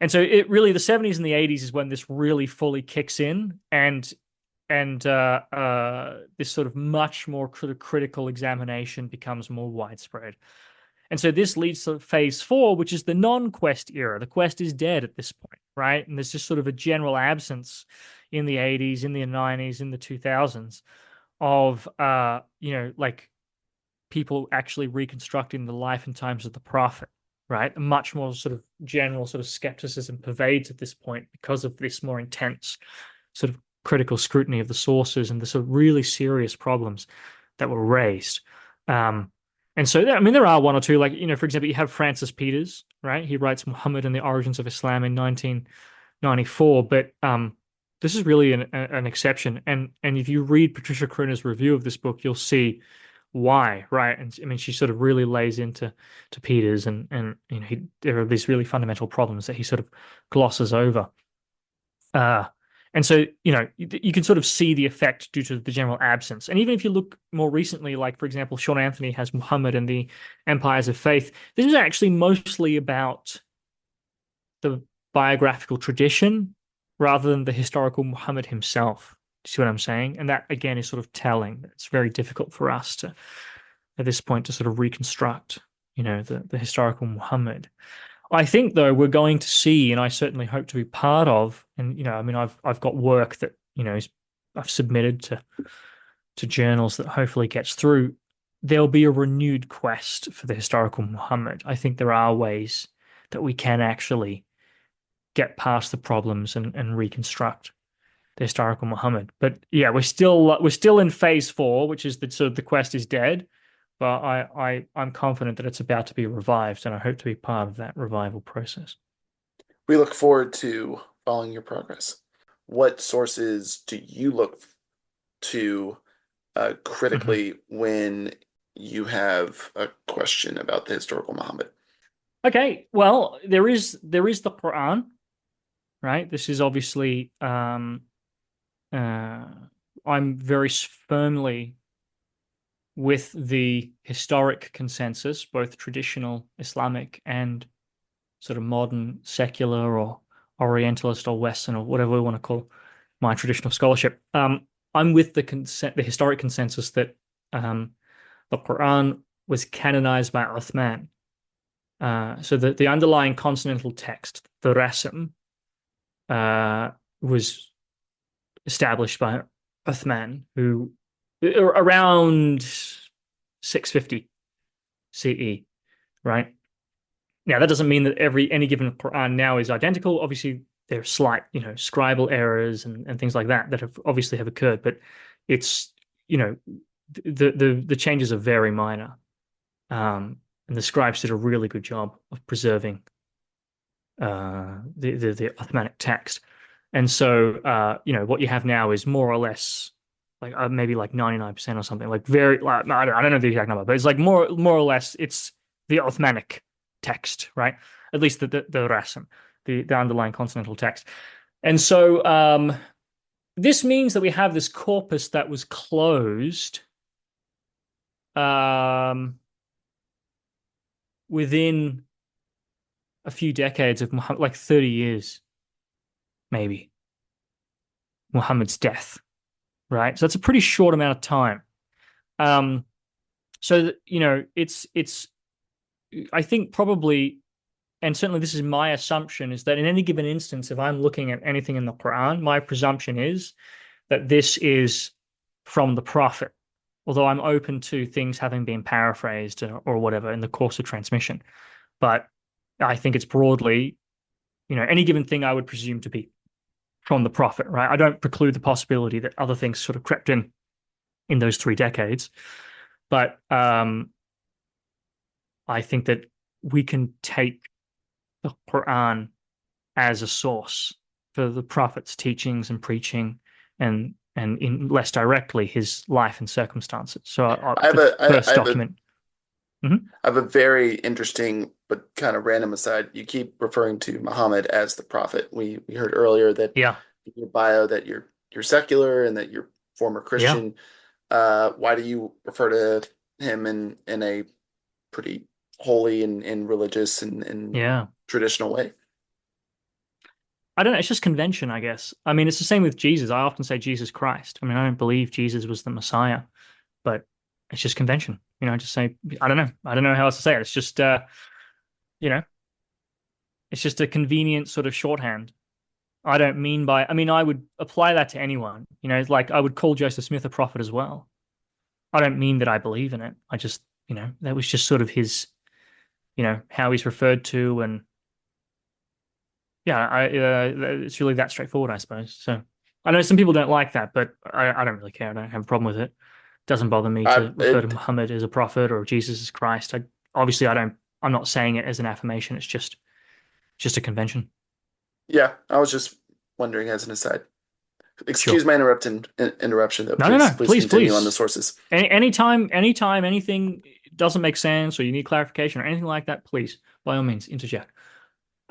And so the 70s and the 80s is when this really fully kicks in, and this sort of much more critical examination becomes more widespread. And so this leads to phase four, which is the non-quest era. The quest is dead at this point, right? And there's just sort of a general absence in the 80s, in the 90s, in the 2000s of like people actually reconstructing the life and times of the prophet, right? A much more sort of general sort of skepticism pervades at this point because of this more intense sort of critical scrutiny of the sources and the sort of really serious problems that were raised. And so, I mean, there are one or two, like, for example, you have Francis Peters, right? He writes Muhammad and the Origins of Islam in 1994, but this is really an exception. And if you read Patricia Kroner's review of this book, you'll see why, right? And I mean, she sort of really lays into Peters, and there are these really fundamental problems that he sort of glosses over. And so, you can sort of see the effect due to the general absence. And even if you look more recently, like, for example, Sean Anthony has Muhammad and the Empires of Faith, this is actually mostly about the biographical tradition rather than the historical Muhammad himself. Do you see what I'm saying? And that, again, is sort of telling. It's very difficult for us to, at this point, to sort of reconstruct, the historical Muhammad. I think, though, we're going to see, and I certainly hope to be part of, and I mean, I've got work that I've submitted to journals that hopefully gets through. There'll be a renewed quest for the historical Muhammad. I think there are ways that we can actually get past the problems and reconstruct the historical Muhammad. But yeah, we're still in phase 4, which is that sort of the quest is dead. But I'm confident that it's about to be revived, and I hope to be part of that revival process. We look forward to following your progress. What sources do you look to Mhm. critically when you have a question about the historical Muhammad? Okay, well, there is the Quran, right? This is obviously uh, I'm very firmly with the historic consensus, both traditional Islamic and sort of modern secular or Orientalist or Western or whatever we want to call my traditional scholarship. I'm with the historic consensus that the Quran was canonized by Uthman. So the underlying consonantal text, the Rasim, was established by Uthman, who around 650 CE, right? Now, that doesn't mean that any given Quran now is identical. Obviously, there are slight, scribal errors and things like that have obviously have occurred, but it's, the changes are very minor. And the scribes did a really good job of preserving the Uthmanic text. And so, what you have now is more or less like maybe like 99% or something, like very, like, I don't know the exact number, but it's like more or less it's the Uthmanic text, right? At least the Rasim, the underlying consonantal text. And so, this means that we have this corpus that was closed um, within a few decades of Muhammad, like 30 years, maybe, Muhammad's death, right? So that's a pretty short amount of time. Um, so it's I think probably, and certainly this is my assumption, is that in any given instance, if I'm looking at anything in the Quran, my presumption is that this is from the Prophet, although I'm open to things having been paraphrased or whatever in the course of transmission. But I think it's broadly, any given thing I would presume to be from the Prophet, right? I don't preclude the possibility that other things sort of crept in those 3 decades. But I think that we can take the Quran as a source for the Prophet's teachings and preaching, and in less directly his life and circumstances. So I have the a I first have a document. Mhm. I have a very interesting but kind of random aside. You keep referring to Muhammad as the prophet. We heard earlier that Yeah, in your bio that you're secular and that you're former yeah, Christian. Why do you refer to him in a pretty holy and religious and yeah. traditional way? I don't know. It's just convention, I guess. I mean, it's the same with Jesus. I often say Jesus Christ. I mean, I don't believe Jesus was the Messiah, but it's just convention. I just say, I don't know. I don't know how else to say it. It's just, you know, it's just a convenient sort of shorthand. I don't mean by, I mean, I would apply that to anyone. It's like I would call Joseph Smith a prophet as well. I don't mean that I believe in it. I just, that was just sort of his, how he's referred to. And yeah, it's really that straightforward, I suppose. So I know some people don't like that, but I don't really care. I don't have a problem with it. Doesn't bother me I to refer to it Muhammad as a prophet or Jesus as Christ. Obviously, I'm not saying it as an affirmation. It's just a convention. Yeah, I was just wondering as an aside. Sure. Excuse my interruption though. No, no, Please no. please Please, continue on the please. sources. Anytime anything doesn't make sense or you need clarification or anything like that, please, by all means, interject.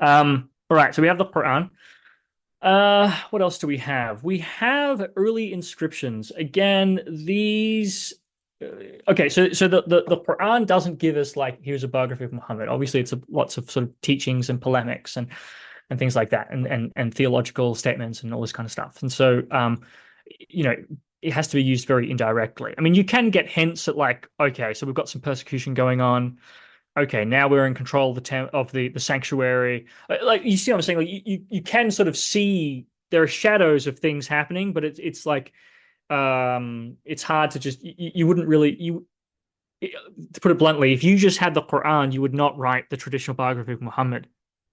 All right, so we have the Quran. What else do we have? We have early inscriptions. Again, these. Okay, so the Quran doesn't give us like here's a biography of Muhammad. Obviously, it's lots of sort of teachings and polemics and things like that, and theological statements and all this kind of stuff. And so, you know, it has to be used very indirectly. I mean, you can get hints at like, okay, so we've got some persecution going on. Okay, now we're in control of the sanctuary. Like you see what I'm saying? Like you can sort of see there are shadows of things happening, but it's like it's hard to just you wouldn't really you to put it bluntly, if you just had the Quran, you would not write the traditional biography of Muhammad.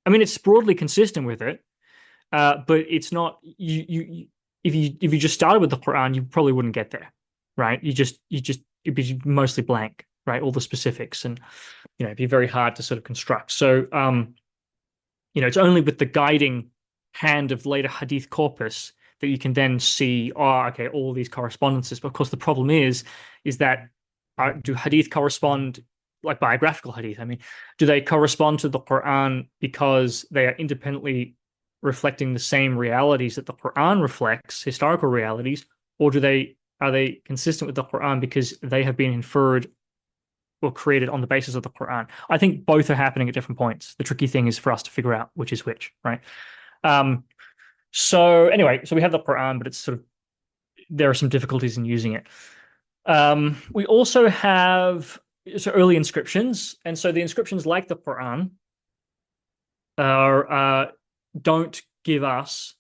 I mean, it's broadly consistent with it, but it's not you if you just started with the Quran, you probably wouldn't get there, right? You just it'd be mostly blank, right? All the specifics and it'd be very hard to sort of construct. So it's only with the guiding hand of later hadith corpus that you can then see, oh, okay, all these correspondences. But of course, the problem is that do hadith correspond like biographical hadith? I mean, do they correspond to the Quran because they are independently reflecting the same realities that the Quran reflects, historical realities, or are they consistent with the Quran because they have been inferred or created on the basis of the Quran? I think both are happening at different points. The tricky thing is for us to figure out which is which, right? So anyway, so we have the Quran, but it's sort of there are some difficulties in using it. We also have early inscriptions, and so the inscriptions, like the Quran, are don't give us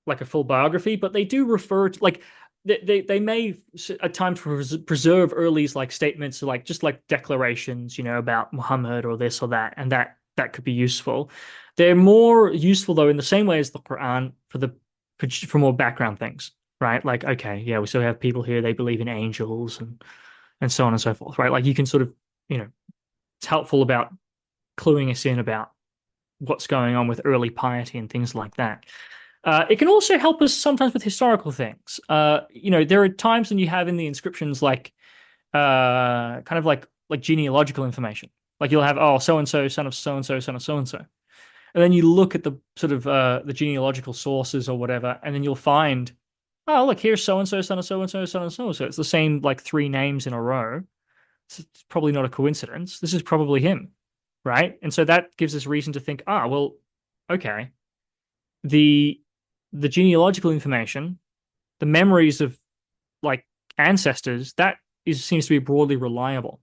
like a full biography, but they do refer to like they may at times preserve early like statements like just like declarations, about Muhammad or this or that, and that could be useful. They're more useful though in the same way as the Quran for more background things, right? Like, okay, yeah, we still have people here, they believe in angels and so on and so forth, right? Like you can sort of, it's helpful about cluing us in about what's going on with early piety and things like that. It can also help us sometimes with historical things. There are times when you have in the inscriptions like kind of like genealogical information. Like you'll have, oh, so and so, son of so and so, son of so and so. And then you look at the sort of the genealogical sources or whatever, and then you'll find, oh, look, here's so and so, son of so and so, son of so and so. It's the same like three names in a row. It's probably not a coincidence. This is probably him, right? And so that gives us reason to think, well, okay, the genealogical information, the memories of like ancestors, seems to be broadly reliable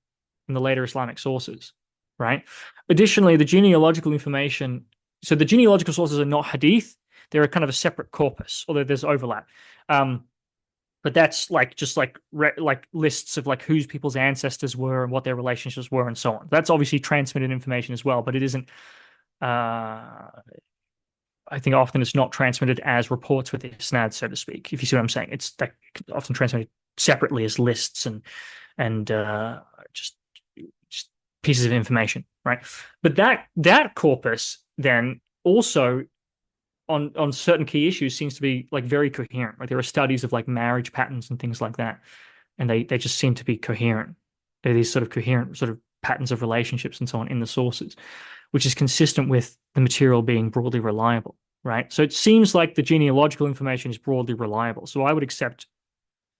in the later Islamic sources, right? Additionally, the genealogical information, so the genealogical sources are not hadith, they're a kind of a separate corpus, although there's overlap. But that's like just like lists of like whose people's ancestors were and what their relationships were and so on. That's obviously transmitted information as well, but it isn't. I think often it's not transmitted as reports with isnad, so to speak. If you see what I'm saying, it's like often transmitted separately as lists and just pieces of information, right? But that corpus then also on certain key issues seems to be like very coherent. Like there are studies of like marriage patterns and things like that, and they just seem to be coherent. They're these sort of coherent sort of patterns of relationships and so on in the sources, which is consistent with the material being broadly reliable, right? So it seems like the genealogical information is broadly reliable. So I would accept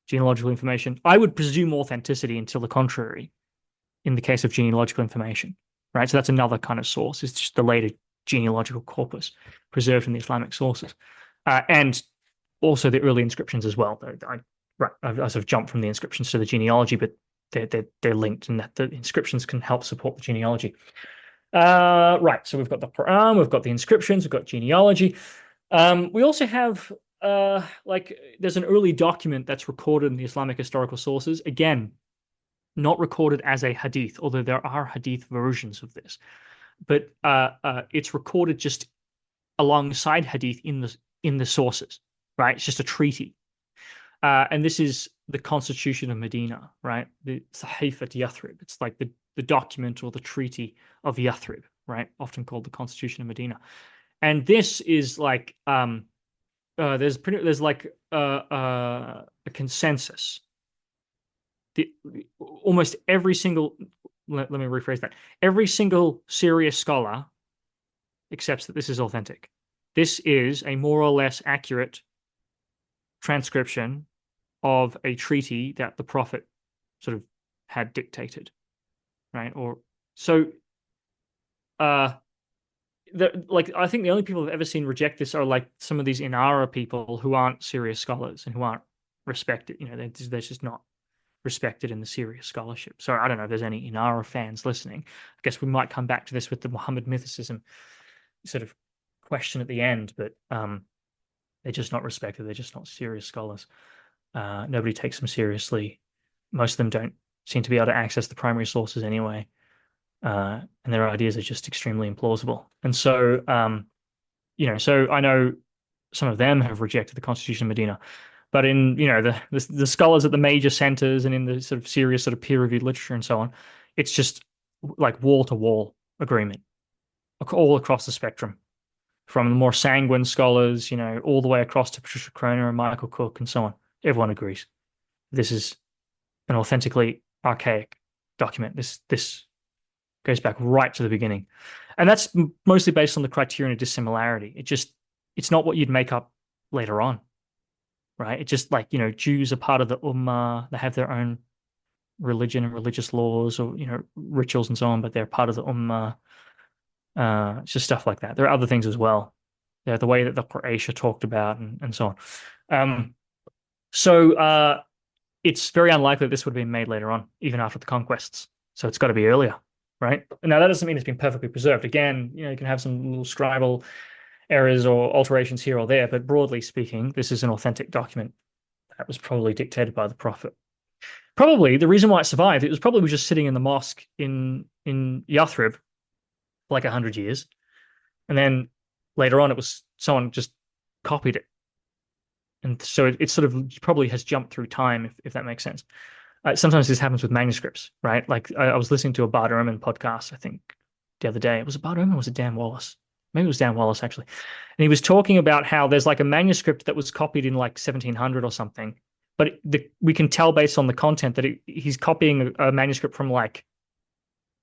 genealogical information. I would presume authenticity until the contrary in the case of genealogical information, right? So that's another kind of source. It's just the later genealogical corpus preserved in the Islamic sources. And also the early inscriptions as well. I sort of jumped from the inscriptions to the genealogy, but they're linked and that the inscriptions can help support the genealogy. Right, so we've got the Quran, we've got the inscriptions, we've got genealogy. We also have like there's an early document that's recorded in the Islamic historical sources. Again, not recorded as a hadith, although there are hadith versions of this. But it's recorded just alongside hadith in the sources, right? It's just a treaty. And this is the Constitution of Medina, right? The Sahifat Yathrib. It's like the document or the treaty of Yathrib, right? Often called the Constitution of Medina. And this is like there's like a consensus. Almost every single let me rephrase that. Every single serious scholar accepts that this is authentic. This is a more or less accurate transcription of a treaty that the Prophet sort of had dictated, right? Or so uh like I think the only people I've ever seen reject this are like some of these Inara people who aren't serious scholars and who aren't respected. You know, they're just not respected in the serious scholarship. So I don't know if there's any Inara fans listening. I guess we might come back to this with the Muhammad mythicism sort of question at the end, but they're just not respected. They're just not serious scholars. Nobody takes them seriously. Most of them don't seem to be able to access the primary sources anyway. And their ideas are just extremely implausible. And so, so I know some of them have rejected the Constitution of Medina, but in the scholars at the major centers and in the sort of serious sort of peer-reviewed literature and so on, it's just like wall-to-wall agreement all across the spectrum, from the more sanguine scholars, all the way across to Patricia Croner and Michael Cook and so on. Everyone agrees this is an authentically archaic document. This goes back right to the beginning. And that's mostly based on the criterion of dissimilarity. It's not what you'd make up later on, right? It's just like, Jews are part of the Ummah. They have their own religion and religious laws or, rituals and so on, but they're part of the Ummah. It's just stuff like that. There are other things as well. The way that the Quraysh are talked about and so on. So it's very unlikely that this would have been made later on, even after the conquests. So it's got to be earlier, right? Now that doesn't mean it's been perfectly preserved. Again, you can have some little scribal errors or alterations here or there, but broadly speaking, this is an authentic document that was probably dictated by the Prophet. Probably the reason why it survived, it was probably just sitting in the mosque in Yathrib for like 100 years, and then later on, it was someone just copied it, and so it sort of probably has jumped through time, if that makes sense. Sometimes this happens with manuscripts, right? Like I was listening to a Bart Ehrman podcast, I think, the other day. Was it Bart Ehrman or was it Dan Wallace? Maybe it was Dan Wallace, actually. And he was talking about how there's like a manuscript that was copied in like 1700 or something, but we can tell based on the content that he's copying a manuscript from like,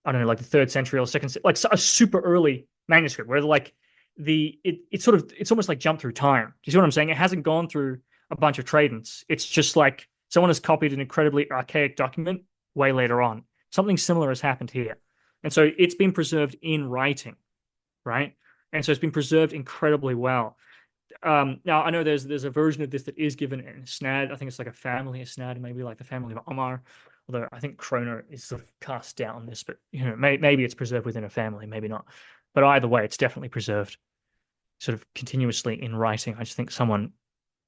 I don't know, like the third century or second, like a super early manuscript where like it's almost like jumped through time. Do you see what I'm saying? It hasn't gone through a bunch of tradents. It's just like someone has copied an incredibly archaic document way later on. Something similar has happened here. And so it's been preserved in writing, right? And so it's been preserved incredibly well. Now, I know there's a version of this that is given in Isnad. I think it's like a family Isnad, maybe like the family of Omar, although I think Croner is sort of cast down on this, but maybe it's preserved within a family, maybe not. But either way, it's definitely preserved sort of continuously in writing. I just think someone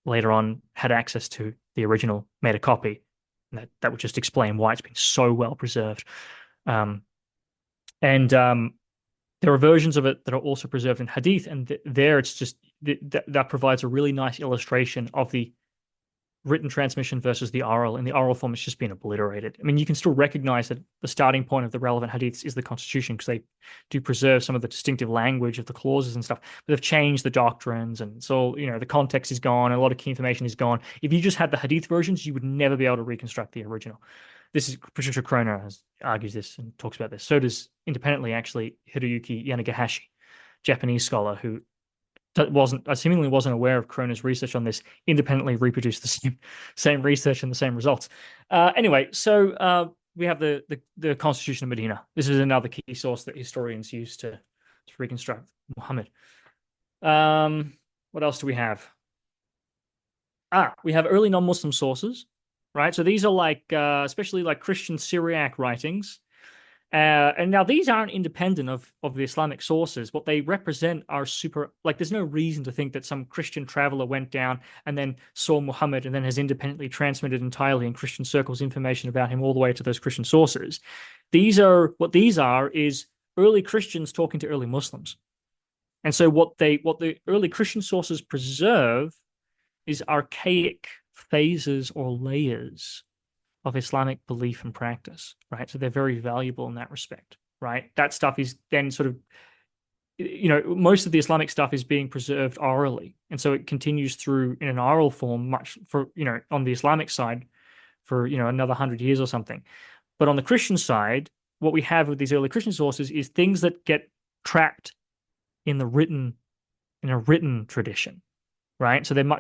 later on had access to the original, made a copy, and that would just explain why it's been so well preserved. And there are versions of it that are also preserved in Hadith, and there it's just that provides a really nice illustration of the written transmission versus the oral. In the oral form, it's just been obliterated. I mean, you can still recognize that the starting point of the relevant hadiths is the constitution because they do preserve some of the distinctive language of the clauses and stuff, but they've changed the doctrines. And so, the context is gone and a lot of key information is gone. If you just had the hadith versions, you would never be able to reconstruct the original. This is Patricia Croner argues this and talks about this. So does independently, actually, Hiroyuki Yanagahashi, Japanese scholar who seemingly wasn't aware of Croner's research on this, independently reproduced the same research and the same results. Anyway, so we have the Constitution of Medina. This is another key source that historians use to reconstruct Muhammad. What else do we have? We have early non-Muslim sources, right? So these are like, especially like Christian Syriac writings And now these aren't independent of the Islamic sources. What they represent are super, like, there's no reason to think that some Christian traveler went down and then saw Muhammad and then has independently transmitted entirely in Christian circles information about him all the way to those Christian sources. These are is early Christians talking to early Muslims. And so what the early Christian sources preserve is archaic phases or layers of Islamic belief and practice, right? So they're very valuable in that respect, right? That stuff is then sort of, most of the Islamic stuff is being preserved orally. And so it continues through in an oral form, much for, on the Islamic side for, another 100 years or something. But on the Christian side, what we have with these early Christian sources is things that get trapped in a written tradition, right? So they're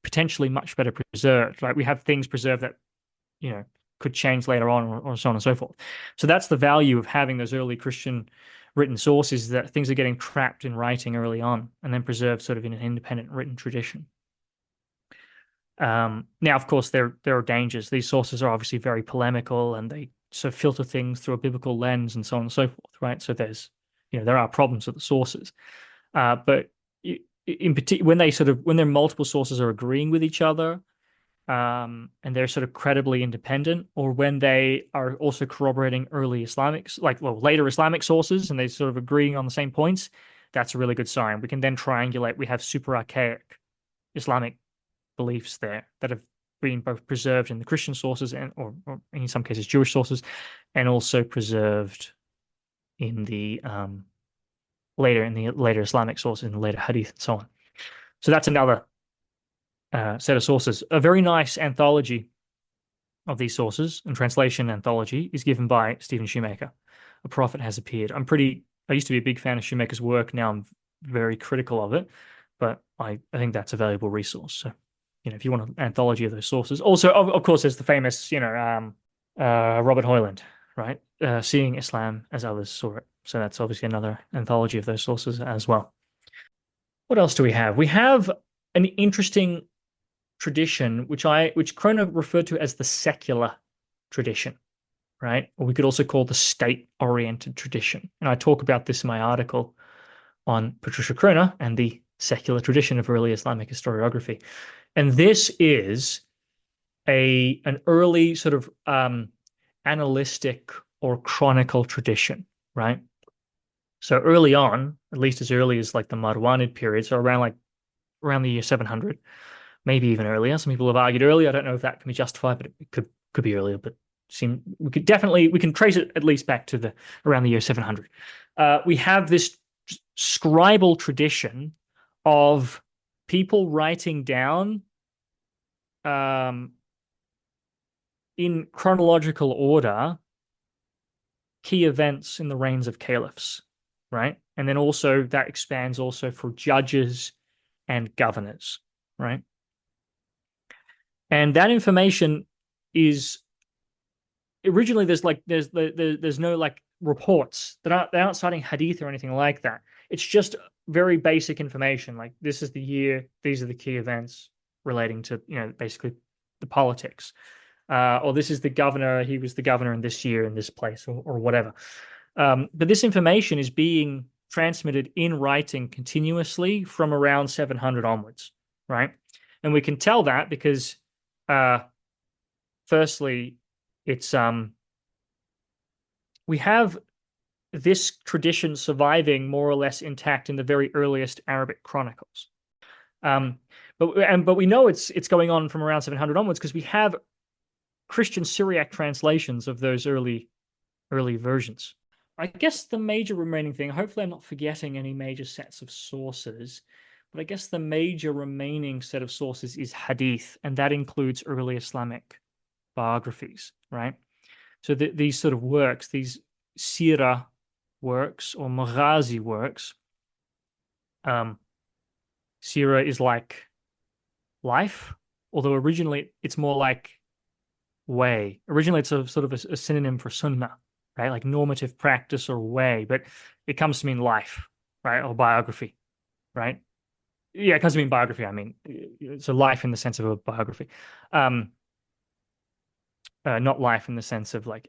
potentially much better preserved. Like we have things preserved that could change later on, or so on and so forth. So that's the value of having those early Christian written sources, that things are getting trapped in writing early on and then preserved sort of in an independent written tradition. Now, of course, there are dangers. These sources are obviously very polemical, and they sort of filter things through a biblical lens and so on and so forth, right? So there are problems with the sources, but in particular, when their multiple sources are agreeing with each other, and they're sort of credibly independent, or when they are also corroborating later Islamic sources, and they're sort of agreeing on the same points, that's a really good sign. We can then triangulate. We have super archaic Islamic beliefs there that have been both preserved in the Christian sources or in some cases Jewish sources, and also preserved in the later Islamic sources, in the later Hadith and so on. So that's another set of sources. A very nice anthology of these sources and translation anthology is given by Stephen Shoemaker. A Prophet Has Appeared. I used to be a big fan of Shoemaker's work. Now I'm very critical of it, but I think that's a valuable resource. So, if you want an anthology of those sources. Also, of course, there's the famous, Robert Hoyland, right? Seeing Islam as Others Saw It. So that's obviously another anthology of those sources as well. What else do we have? We have an interesting tradition, which Kroner referred to as the secular tradition, right? Or we could also call the state-oriented tradition. And I talk about this in my article on Patricia Kroner and the secular tradition of early Islamic historiography. And this is an early sort of annalistic or chronicle tradition, right? So early on, at least as early as like the Marwanid period, so around the year 700, maybe even earlier. Some people have argued earlier. I don't know if that can be justified, but it could be earlier. But we can trace it at least back to around the year 700. We have this scribal tradition of people writing down in chronological order key events in the reigns of caliphs, right? And then also that expands also for judges and governors, right? And that information is originally there's no like reports. They're not citing hadith or anything like that. It's just very basic information. Like this is the year, these are the key events relating to basically the politics. Or this is the governor. He was the governor in this year in this place, or whatever. But this information is being transmitted in writing continuously from around 700 onwards, right? And we can tell that because, firstly, it's we have this tradition surviving more or less intact in the very earliest Arabic chronicles. But we know it's going on from around 700 onwards because we have Christian Syriac translations of those early versions. I guess the major remaining thing, hopefully I'm not forgetting any major sets of sources, but I guess the major remaining set of sources is hadith, and that includes early Islamic biographies, right? So these sort of works, these sirah works or maghazi works, sirah is like life, although originally it's more like way. Originally, it's sort of a synonym for sunnah, right? Like normative practice or way, but it comes to mean life, right? Or biography, right? Yeah, it comes to mean biography. I mean, so life in the sense of a biography, not life in the sense of like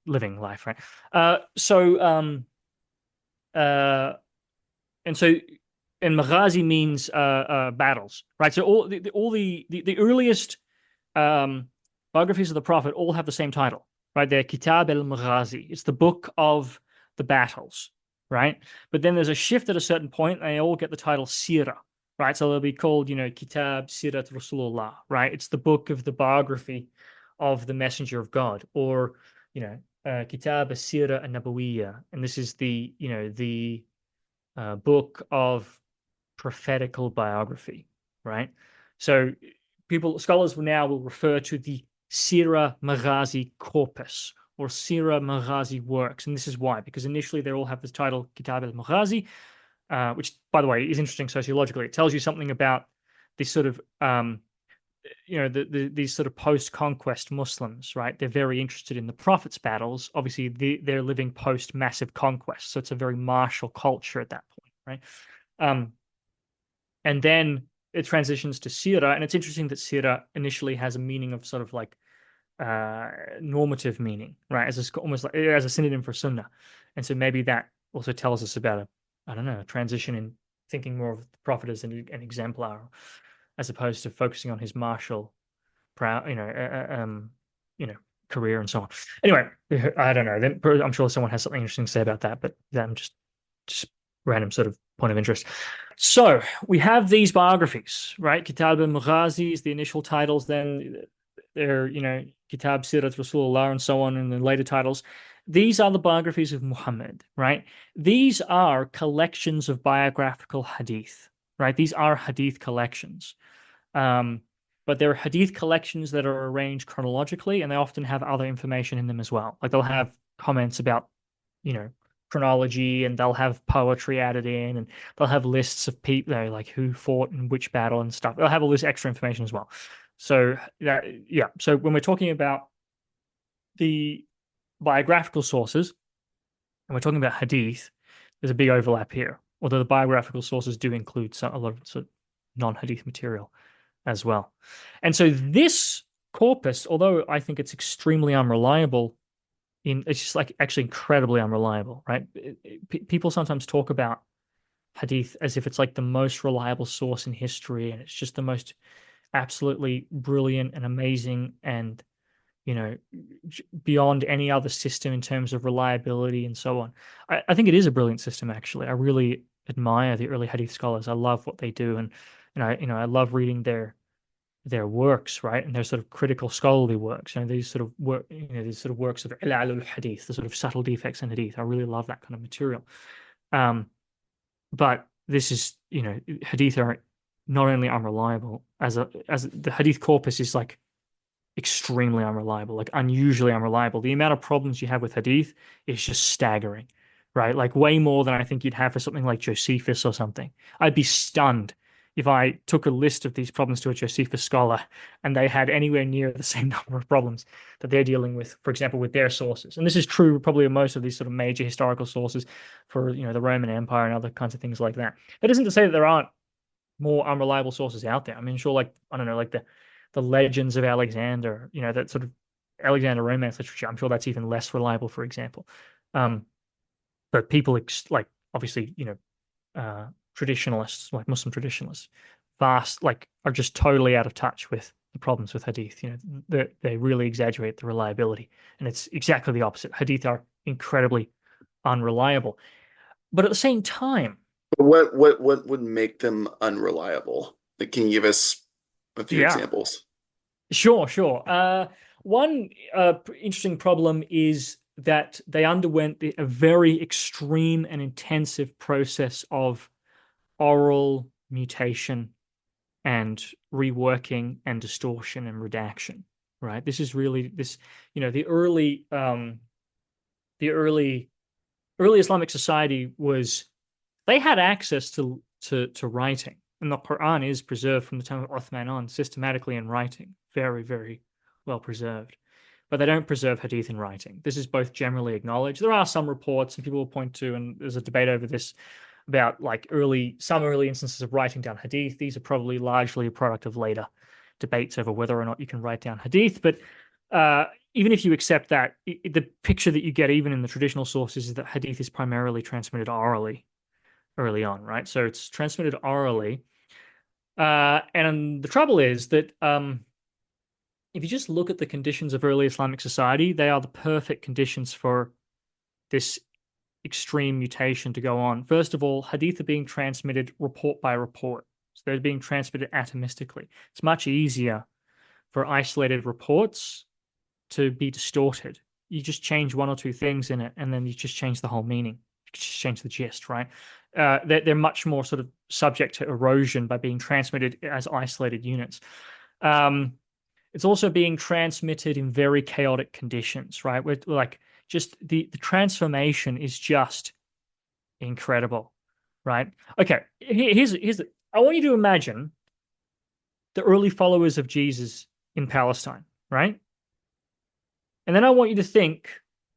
living life, right? Uh, so um uh and so and Maghazi means battles, right? So all the earliest um biographies of the Prophet all have the same title, right? They're Kitab al-Maghazi. It's the book of the battles, right? But then there's a shift at a certain point, and they all get the title Sirah, right? So they'll be called, Kitab Sirat Rasulullah, right? It's the book of the biography of the Messenger of God, or Kitab Sirah an-Nabawiyya, and this is the book of prophetical biography, right? So scholars now will refer to the Sira Maghazi corpus or Sira Maghazi works. And this is why, because initially they all have the title Kitab al Maghazi, which, by the way, is interesting sociologically. It tells you something about this sort of, these sort of post-conquest Muslims, right? They're very interested in the Prophet's battles. Obviously, they're living post-massive conquest. So it's a very martial culture at that point, right? And then it transitions to Sira, and it's interesting that Sira initially has a meaning of sort of like normative meaning, right? Almost like as a synonym for Sunnah, and so maybe that also tells us about I don't know, a transition in thinking more of the Prophet as an exemplar, as opposed to focusing on his martial, proud, career and so on. Anyway, I don't know. I'm sure someone has something interesting to say about that, but I'm just random sort of point of interest. So we have these biographies, right? Kitab al-Maghazi is the initial titles, then they're, Kitab Sirat Rasulullah and so on, and then later titles. These are the biographies of Muhammad, right? These are collections of biographical hadith, right? These are hadith collections. But they're hadith collections that are arranged chronologically, and they often have other information in them as well. Like they'll have comments about, chronology, and they'll have poetry added in, and they'll have lists of people, like who fought in which battle and stuff. They'll have all this extra information as well. So yeah. So when we're talking about the biographical sources, and we're talking about hadith, there's a big overlap here. Although the biographical sources do include a lot of sort of non-hadith material as well. And so this corpus, although I think it's extremely unreliable, it's just like actually incredibly unreliable, right? People sometimes talk about hadith as if it's like the most reliable source in history, and it's just the most absolutely brilliant and amazing, and beyond any other system in terms of reliability and so on. I think it is a brilliant system, actually. I really admire the early hadith scholars. I love what they do, and I love reading their works, right? And their sort of critical scholarly works, these sort of works of ilal al-hadith, the sort of subtle defects in hadith. I really love that kind of material. But this is, hadith are not only unreliable as the hadith corpus is like extremely unreliable, like unusually unreliable. The amount of problems you have with hadith is just staggering, right? Like way more than I think you'd have for something like Josephus or something. I'd be stunned if I took a list of these problems to a Josephus scholar and they had anywhere near the same number of problems that they're dealing with, for example, with their sources. And this is true probably of most of these sort of major historical sources for, the Roman Empire and other kinds of things like that. That isn't to say that there aren't more unreliable sources out there. I mean, sure, like, I don't know, like the legends of Alexander, that sort of Alexander Romance literature, I'm sure that's even less reliable, for example. But people like obviously, traditionalists, like Muslim traditionalists, are just totally out of touch with the problems with hadith. They really exaggerate the reliability, and it's exactly the opposite. Hadith are incredibly unreliable, but at the same time, What would make them unreliable? Like, can you give us a few yeah, examples? sure. One interesting problem is that they underwent a very extreme and intensive process of oral mutation and reworking and distortion and redaction, right? This is really the early Islamic society they had access to writing, and the Quran is preserved from the time of Uthman on systematically in writing, very, very well preserved. But they don't preserve hadith in writing. This is both generally acknowledged. There are some reports, and people will point to, and there's a debate over this, about like some early instances of writing down hadith. These are probably largely a product of later debates over whether or not you can write down hadith. But even if you accept that, the picture that you get even in the traditional sources is that hadith is primarily transmitted orally early on, right? So it's transmitted orally. And the trouble is that if you just look at the conditions of early Islamic society, they are the perfect conditions for this extreme mutation to go on. First of all, hadith are being transmitted report by report. So they're being transmitted atomistically. It's much easier for isolated reports to be distorted. You just change one or two things in it, and then you just change the whole meaning. You just change the gist, right? They're much more sort of subject to erosion by being transmitted as isolated units. It's also being transmitted in very chaotic conditions, right? We're like just the transformation is just incredible, right? Okay, here's I want you to imagine the early followers of Jesus in Palestine, right? And then I want you to think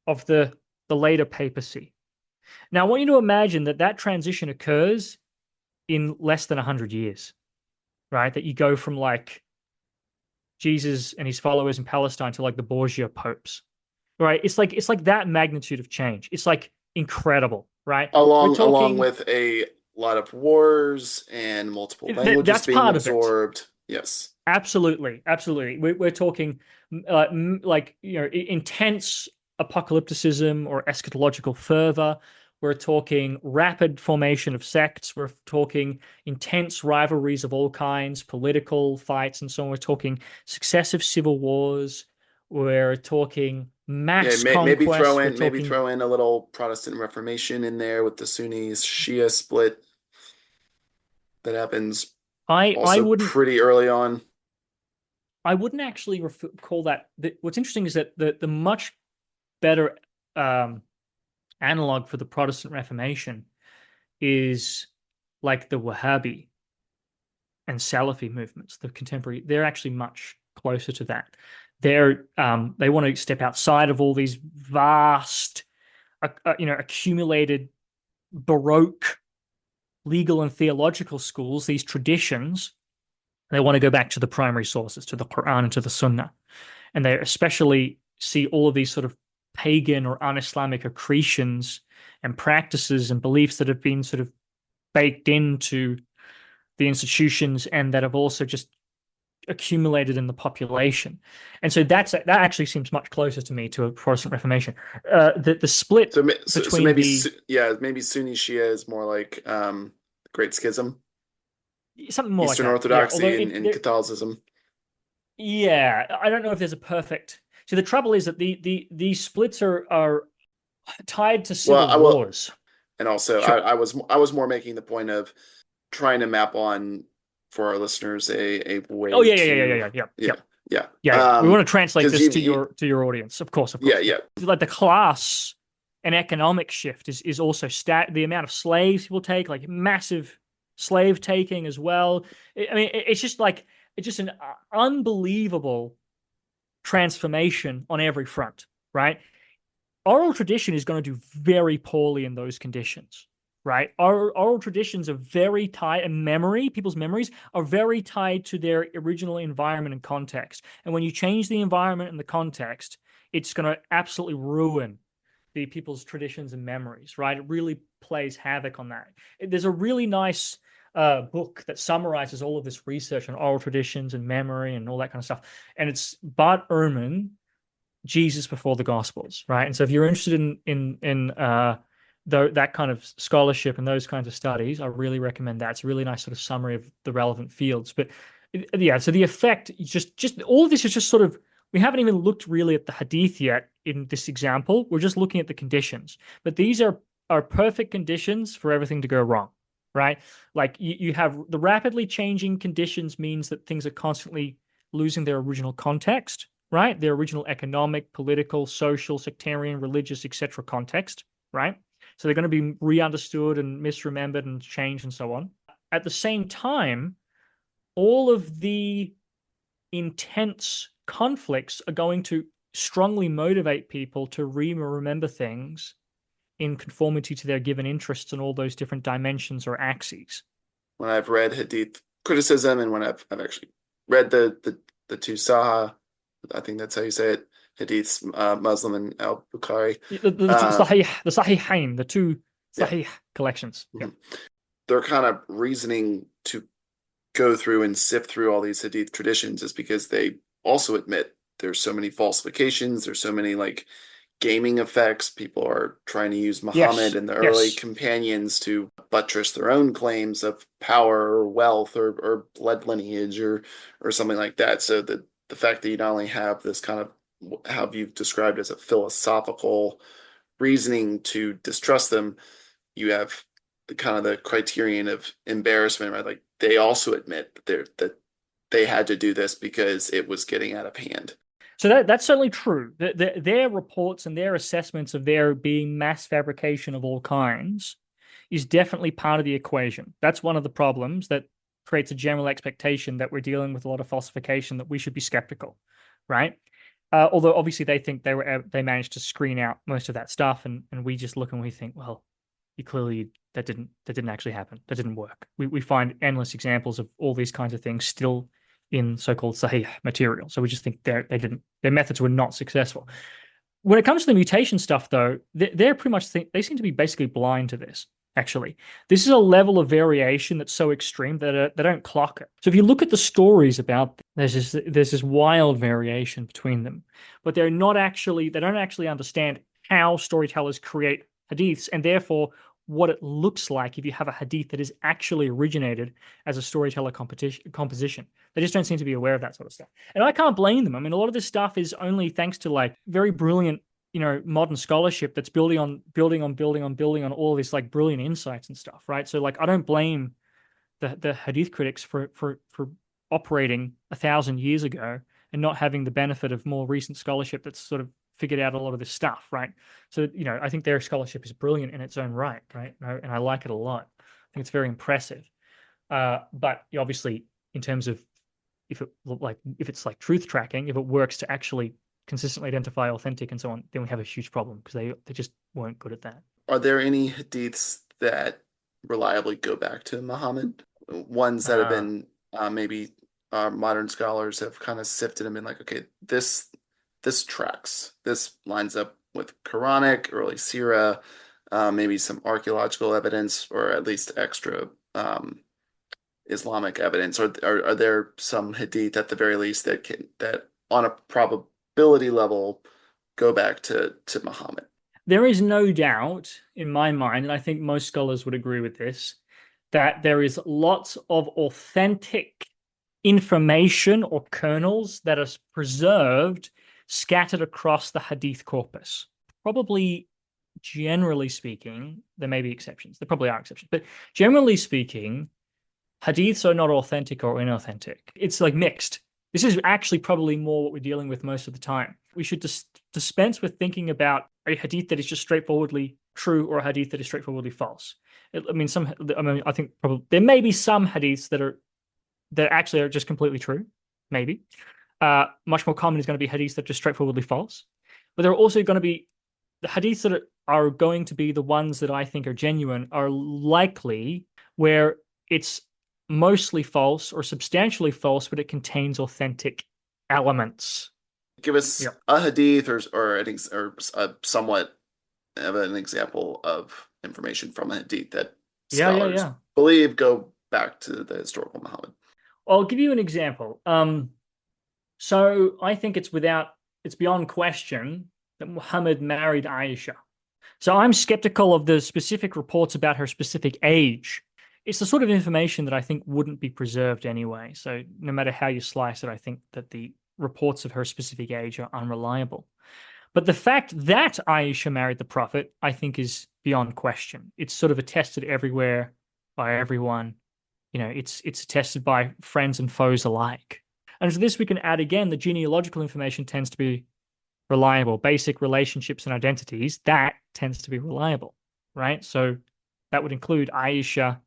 of the later papacy. Now, I want you to imagine that that transition occurs in less than 100 years, right? That you go from like Jesus and his followers in Palestine to like the Borgia popes, right? It's like that magnitude of change. It's like incredible, right? We're Along talking with a lot of wars and multiple languages that's being part of it. absorbed. Yes. Absolutely, absolutely. We're talking like intense apocalypticism or eschatological fervor. We're talking rapid formation of sects. We're talking intense rivalries of all kinds, political fights, and so on. We're talking successive civil wars. We're talking Yeah, mass maybe conquest. We're maybe talking. throw in a little Protestant Reformation in there with the Sunnis Shia split that happens I also wouldn't pretty early on. I wouldn't actually call that. What's interesting is that the much better um, analog for the Protestant Reformation is like the Wahhabi and Salafi movements, the contemporary. They're actually much closer to that. They want to step outside of all these vast, accumulated Baroque legal and theological schools, these traditions. They want to go back to the primary sources, to the Quran and to the Sunnah. And they especially see all of these sort of pagan or un-Islamic accretions and practices and beliefs that have been sort of baked into the institutions and that have also just accumulated in the population. And so that actually seems much closer to me to a Protestant Reformation. The split So between maybe the yeah, maybe Sunni Shia is more like Great Schism, something more like Eastern that, yeah. Although Orthodoxy and Catholicism. yeah, I don't know if there's a perfect. So the trouble is that these splits are tied to Well, civil I will, wars. and also Sure. I was more making the point of trying to map on for our listeners a Oh way yeah, yeah, yeah, yeah, to yeah, yeah, yeah yeah, yeah yeah, yeah. We want to translate because this to your audience, of yeah course. yeah Like the class and economic shift is also the amount of slaves people take, like massive slave taking as well. I mean, it's just like it's just an unbelievable transformation on every front, right? Oral tradition is going to do very poorly in those conditions, right? Oral traditions are very tied, and people's memories are very tied to their original environment and context. And when you change the environment and the context, it's going to absolutely ruin the people's traditions and memories, right? It really plays havoc on that. There's a really nice book that summarizes all of this research on oral traditions and memory and all that kind of stuff. And it's Bart Ehrman, Jesus Before the Gospels, right? And so if you're interested in that kind of scholarship and those kinds of studies, I really recommend that. It's a really nice sort of summary of the relevant fields. But yeah, so the effect, just all of this is just sort of we haven't even looked really at the hadith yet in this example. We're just looking at the conditions. But these are perfect conditions for everything to go wrong, right? Like you have the rapidly changing conditions means that things are constantly losing their original context, right? Their original economic, political, social, sectarian, religious, etc. context, right? So they're going to be re-understood and misremembered and changed and so on. At the same time, all of the intense conflicts are going to strongly motivate people to remember things in conformity to their given interests and all those different dimensions or axes. when I've read Hadith criticism and when I've actually read the two Saha, I think that's how you say it, hadiths, Muslim and al-Bukhari. Um, The Sahihain, the two yeah. Sahih collections. Yeah. Mhm. Their kind of reasoning to go through and sift through all these hadith traditions is because they also admit there's so many falsifications, there's so many like gaming effects. People are trying to use Muhammad Yes. and the early Yes. companions to buttress their own claims of power or wealth or blood lineage or something like that. So the fact that you not only have this kind of how you've described as a philosophical reasoning to distrust them, you have the kind of the criterion of embarrassment, right? Like they also admit that they had to do this because it was getting out of hand. So that's certainly true. Their reports and their assessments of there being mass fabrication of all kinds is definitely part of the equation. That's one of the problems that creates a general expectation that we're dealing with a lot of falsification, that we should be skeptical, right? Although obviously they managed to screen out most of that stuff, and we just look and we think, well, you clearly that didn't actually happen. That didn't work. We find endless examples of all these kinds of things still in so-called Sahih material. So we just think their methods were not successful. When it comes to the mutation stuff, though, they're pretty much they seem to be basically blind to this. Actually, this is a level of variation that's so extreme that they don't clock it. So if you look at the stories about them, there's this wild variation between them, but they don't actually understand how storytellers create hadiths, and therefore what it looks like if you have a hadith that is actually originated as a storyteller composition. They just don't seem to be aware of that sort of stuff. And I can't blame them. I mean, a lot of this stuff is only thanks to like very brilliant, modern scholarship that's building on all this like brilliant insights and stuff, right? So like I don't blame the hadith critics for operating 1,000 years ago and not having the benefit of more recent scholarship that's sort of figured out a lot of this stuff, right? So, I think their scholarship is brilliant in its own right, right? And I like it a lot. I think it's very impressive. But obviously, in terms of if it's like truth tracking, if it works to actually consistently identify authentic and so on, then we have a huge problem because they just weren't good at that. Are there any hadiths that reliably go back to Muhammad? Ones that have Uh, been maybe modern scholars have kind of sifted and been like, okay, this tracks. This lines up with Quranic, early Sirah, maybe some archaeological evidence, or at least extra Islamic evidence. Are there some hadith at the very least that on a probability level go back to Muhammad? there is no doubt in my mind, and I think most scholars would agree with this, that there is lots of authentic information or kernels that are preserved, scattered across the hadith corpus. Probably, generally speaking, there may be exceptions. There probably are exceptions, but generally speaking, hadiths are not authentic or inauthentic. It's like mixed. This is actually probably more what we're dealing with most of the time. We should dispense with thinking about a hadith that is just straightforwardly true or a hadith that is straightforwardly false. I think probably there may be some hadiths that actually are just completely true, maybe. Much more common is going to be hadiths that are just straightforwardly false. But there are also going to be the hadiths that are going to be the ones that I think are genuine, are likely where it's mostly false or substantially false, but it contains authentic elements. Give us Yeah. a hadith or a somewhat of an example of information from a hadith that Yeah, yeah, scholars yeah. believe go back to the historical Muhammad. I'll give you an example. So I think it's beyond question that Muhammad married Aisha. So I'm skeptical of the specific reports about her specific age. It's the sort of information that I think wouldn't be preserved anyway. So no matter how you slice it, I think that the reports of her specific age are unreliable. But the fact that Aisha married the Prophet, I think, is beyond question. It's sort of attested everywhere by everyone. It's attested by friends and foes alike. And to this, we can add again the genealogical information tends to be reliable. Basic relationships and identities, that tends to be reliable, right? So that would include Aisha.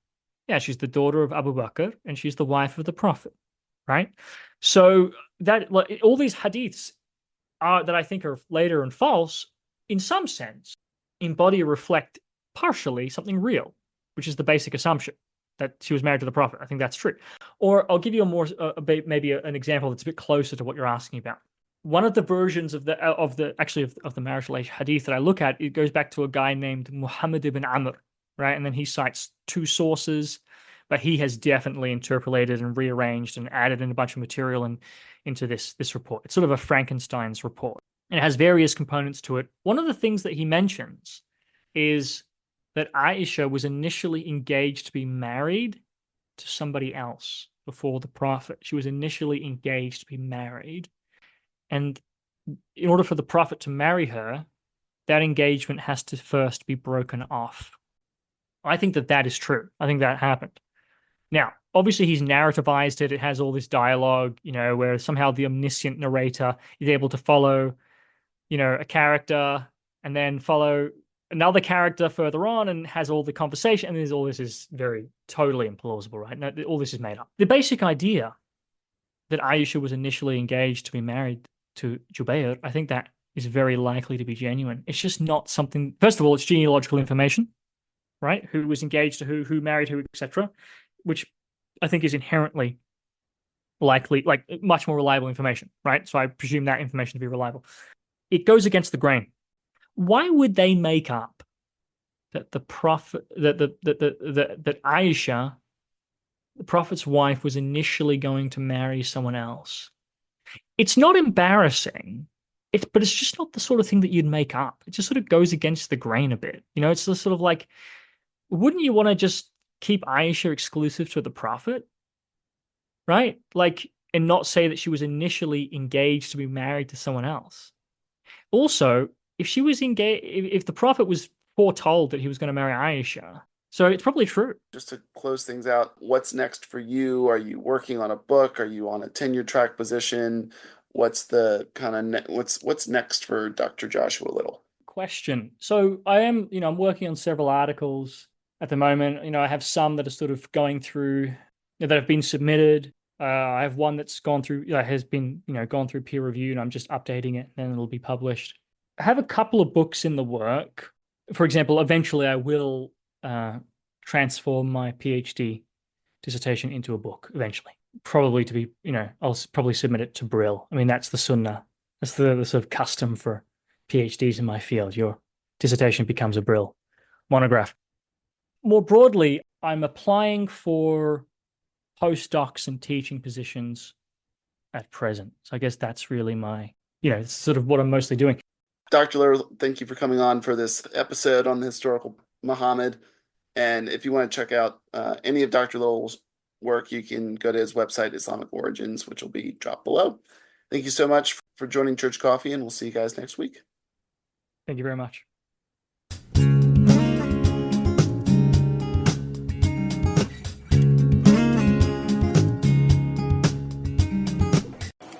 Yeah, she's the daughter of Abu Bakr and she's the wife of the Prophet, right? So that all these hadiths that I think are later and false, in some sense, embody or reflect partially something real, which is the basic assumption that she was married to the Prophet. I think that's true. Or I'll give you maybe an example that's a bit closer to what you're asking about. one of the versions of the marital age hadith that I look at, it goes back to a guy named Muhammad ibn Amr, right? And then he cites two sources, but he has definitely interpolated and rearranged and added in a bunch of material into this report. It's sort of a Frankenstein's report. And it has various components to it. One of the things that he mentions is that Aisha was initially engaged to be married to somebody else before the Prophet. She was initially engaged to be married. And in order for the Prophet to marry her, that engagement has to first be broken off. I think that is true. I think that happened. Now, obviously, he's narrativized it. It has all this dialogue, where somehow the omniscient narrator is able to follow, a character and then follow another character further on and has all the conversation. And all this is very totally implausible, right? No, all this is made up. The basic idea that Aisha was initially engaged to be married to Jubayr, I think that is very likely to be genuine. It's just not something. First of all, it's genealogical information, right? Who was engaged to who married who, etc., which I think is inherently likely, like much more reliable information, right? So I presume that information to be reliable. It goes against the grain. Why would they make up that the Prophet, that Aisha, the Prophet's wife, was initially going to marry someone else? It's not embarrassing, but it's just not the sort of thing that you'd make up. It just sort of goes against the grain a bit. It's just sort of like, wouldn't you want to just keep Aisha exclusive to the Prophet, right? Like, and not say that she was initially engaged to be married to someone else. Also, if she was engaged, if the Prophet was foretold that he was going to marry Aisha, so it's probably true. Just to close things out, what's next for you? Are you working on a book? Are you on a tenure track position? What's the kind of what's next for Dr. Joshua Little? Question. So I am, I'm working on several articles at the moment. I have some that are sort of going through, that have been submitted. I have one that's gone through, has been, gone through peer review, and I'm just updating it, and then it'll be published. I have a couple of books in the work. For example, eventually I will transform my PhD dissertation into a book eventually. Probably to be, I'll probably submit it to Brill. I mean, that's the sunnah. That's the sort of custom for PhDs in my field. Your dissertation becomes a Brill monograph. More broadly, I'm applying for postdocs and teaching positions at present. So I guess that's really my, it's sort of what I'm mostly doing. Dr. Little, thank you for coming on for this episode on the historical Muhammad. And if you want to check out any of Dr. Little's work, you can go to his website, Islamic Origins, which will be dropped below. Thank you so much for joining Church Coffee, and we'll see you guys next week. Thank you very much.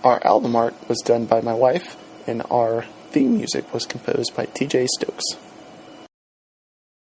Our album art was done by my wife, and our theme music was composed by TJ Stokes.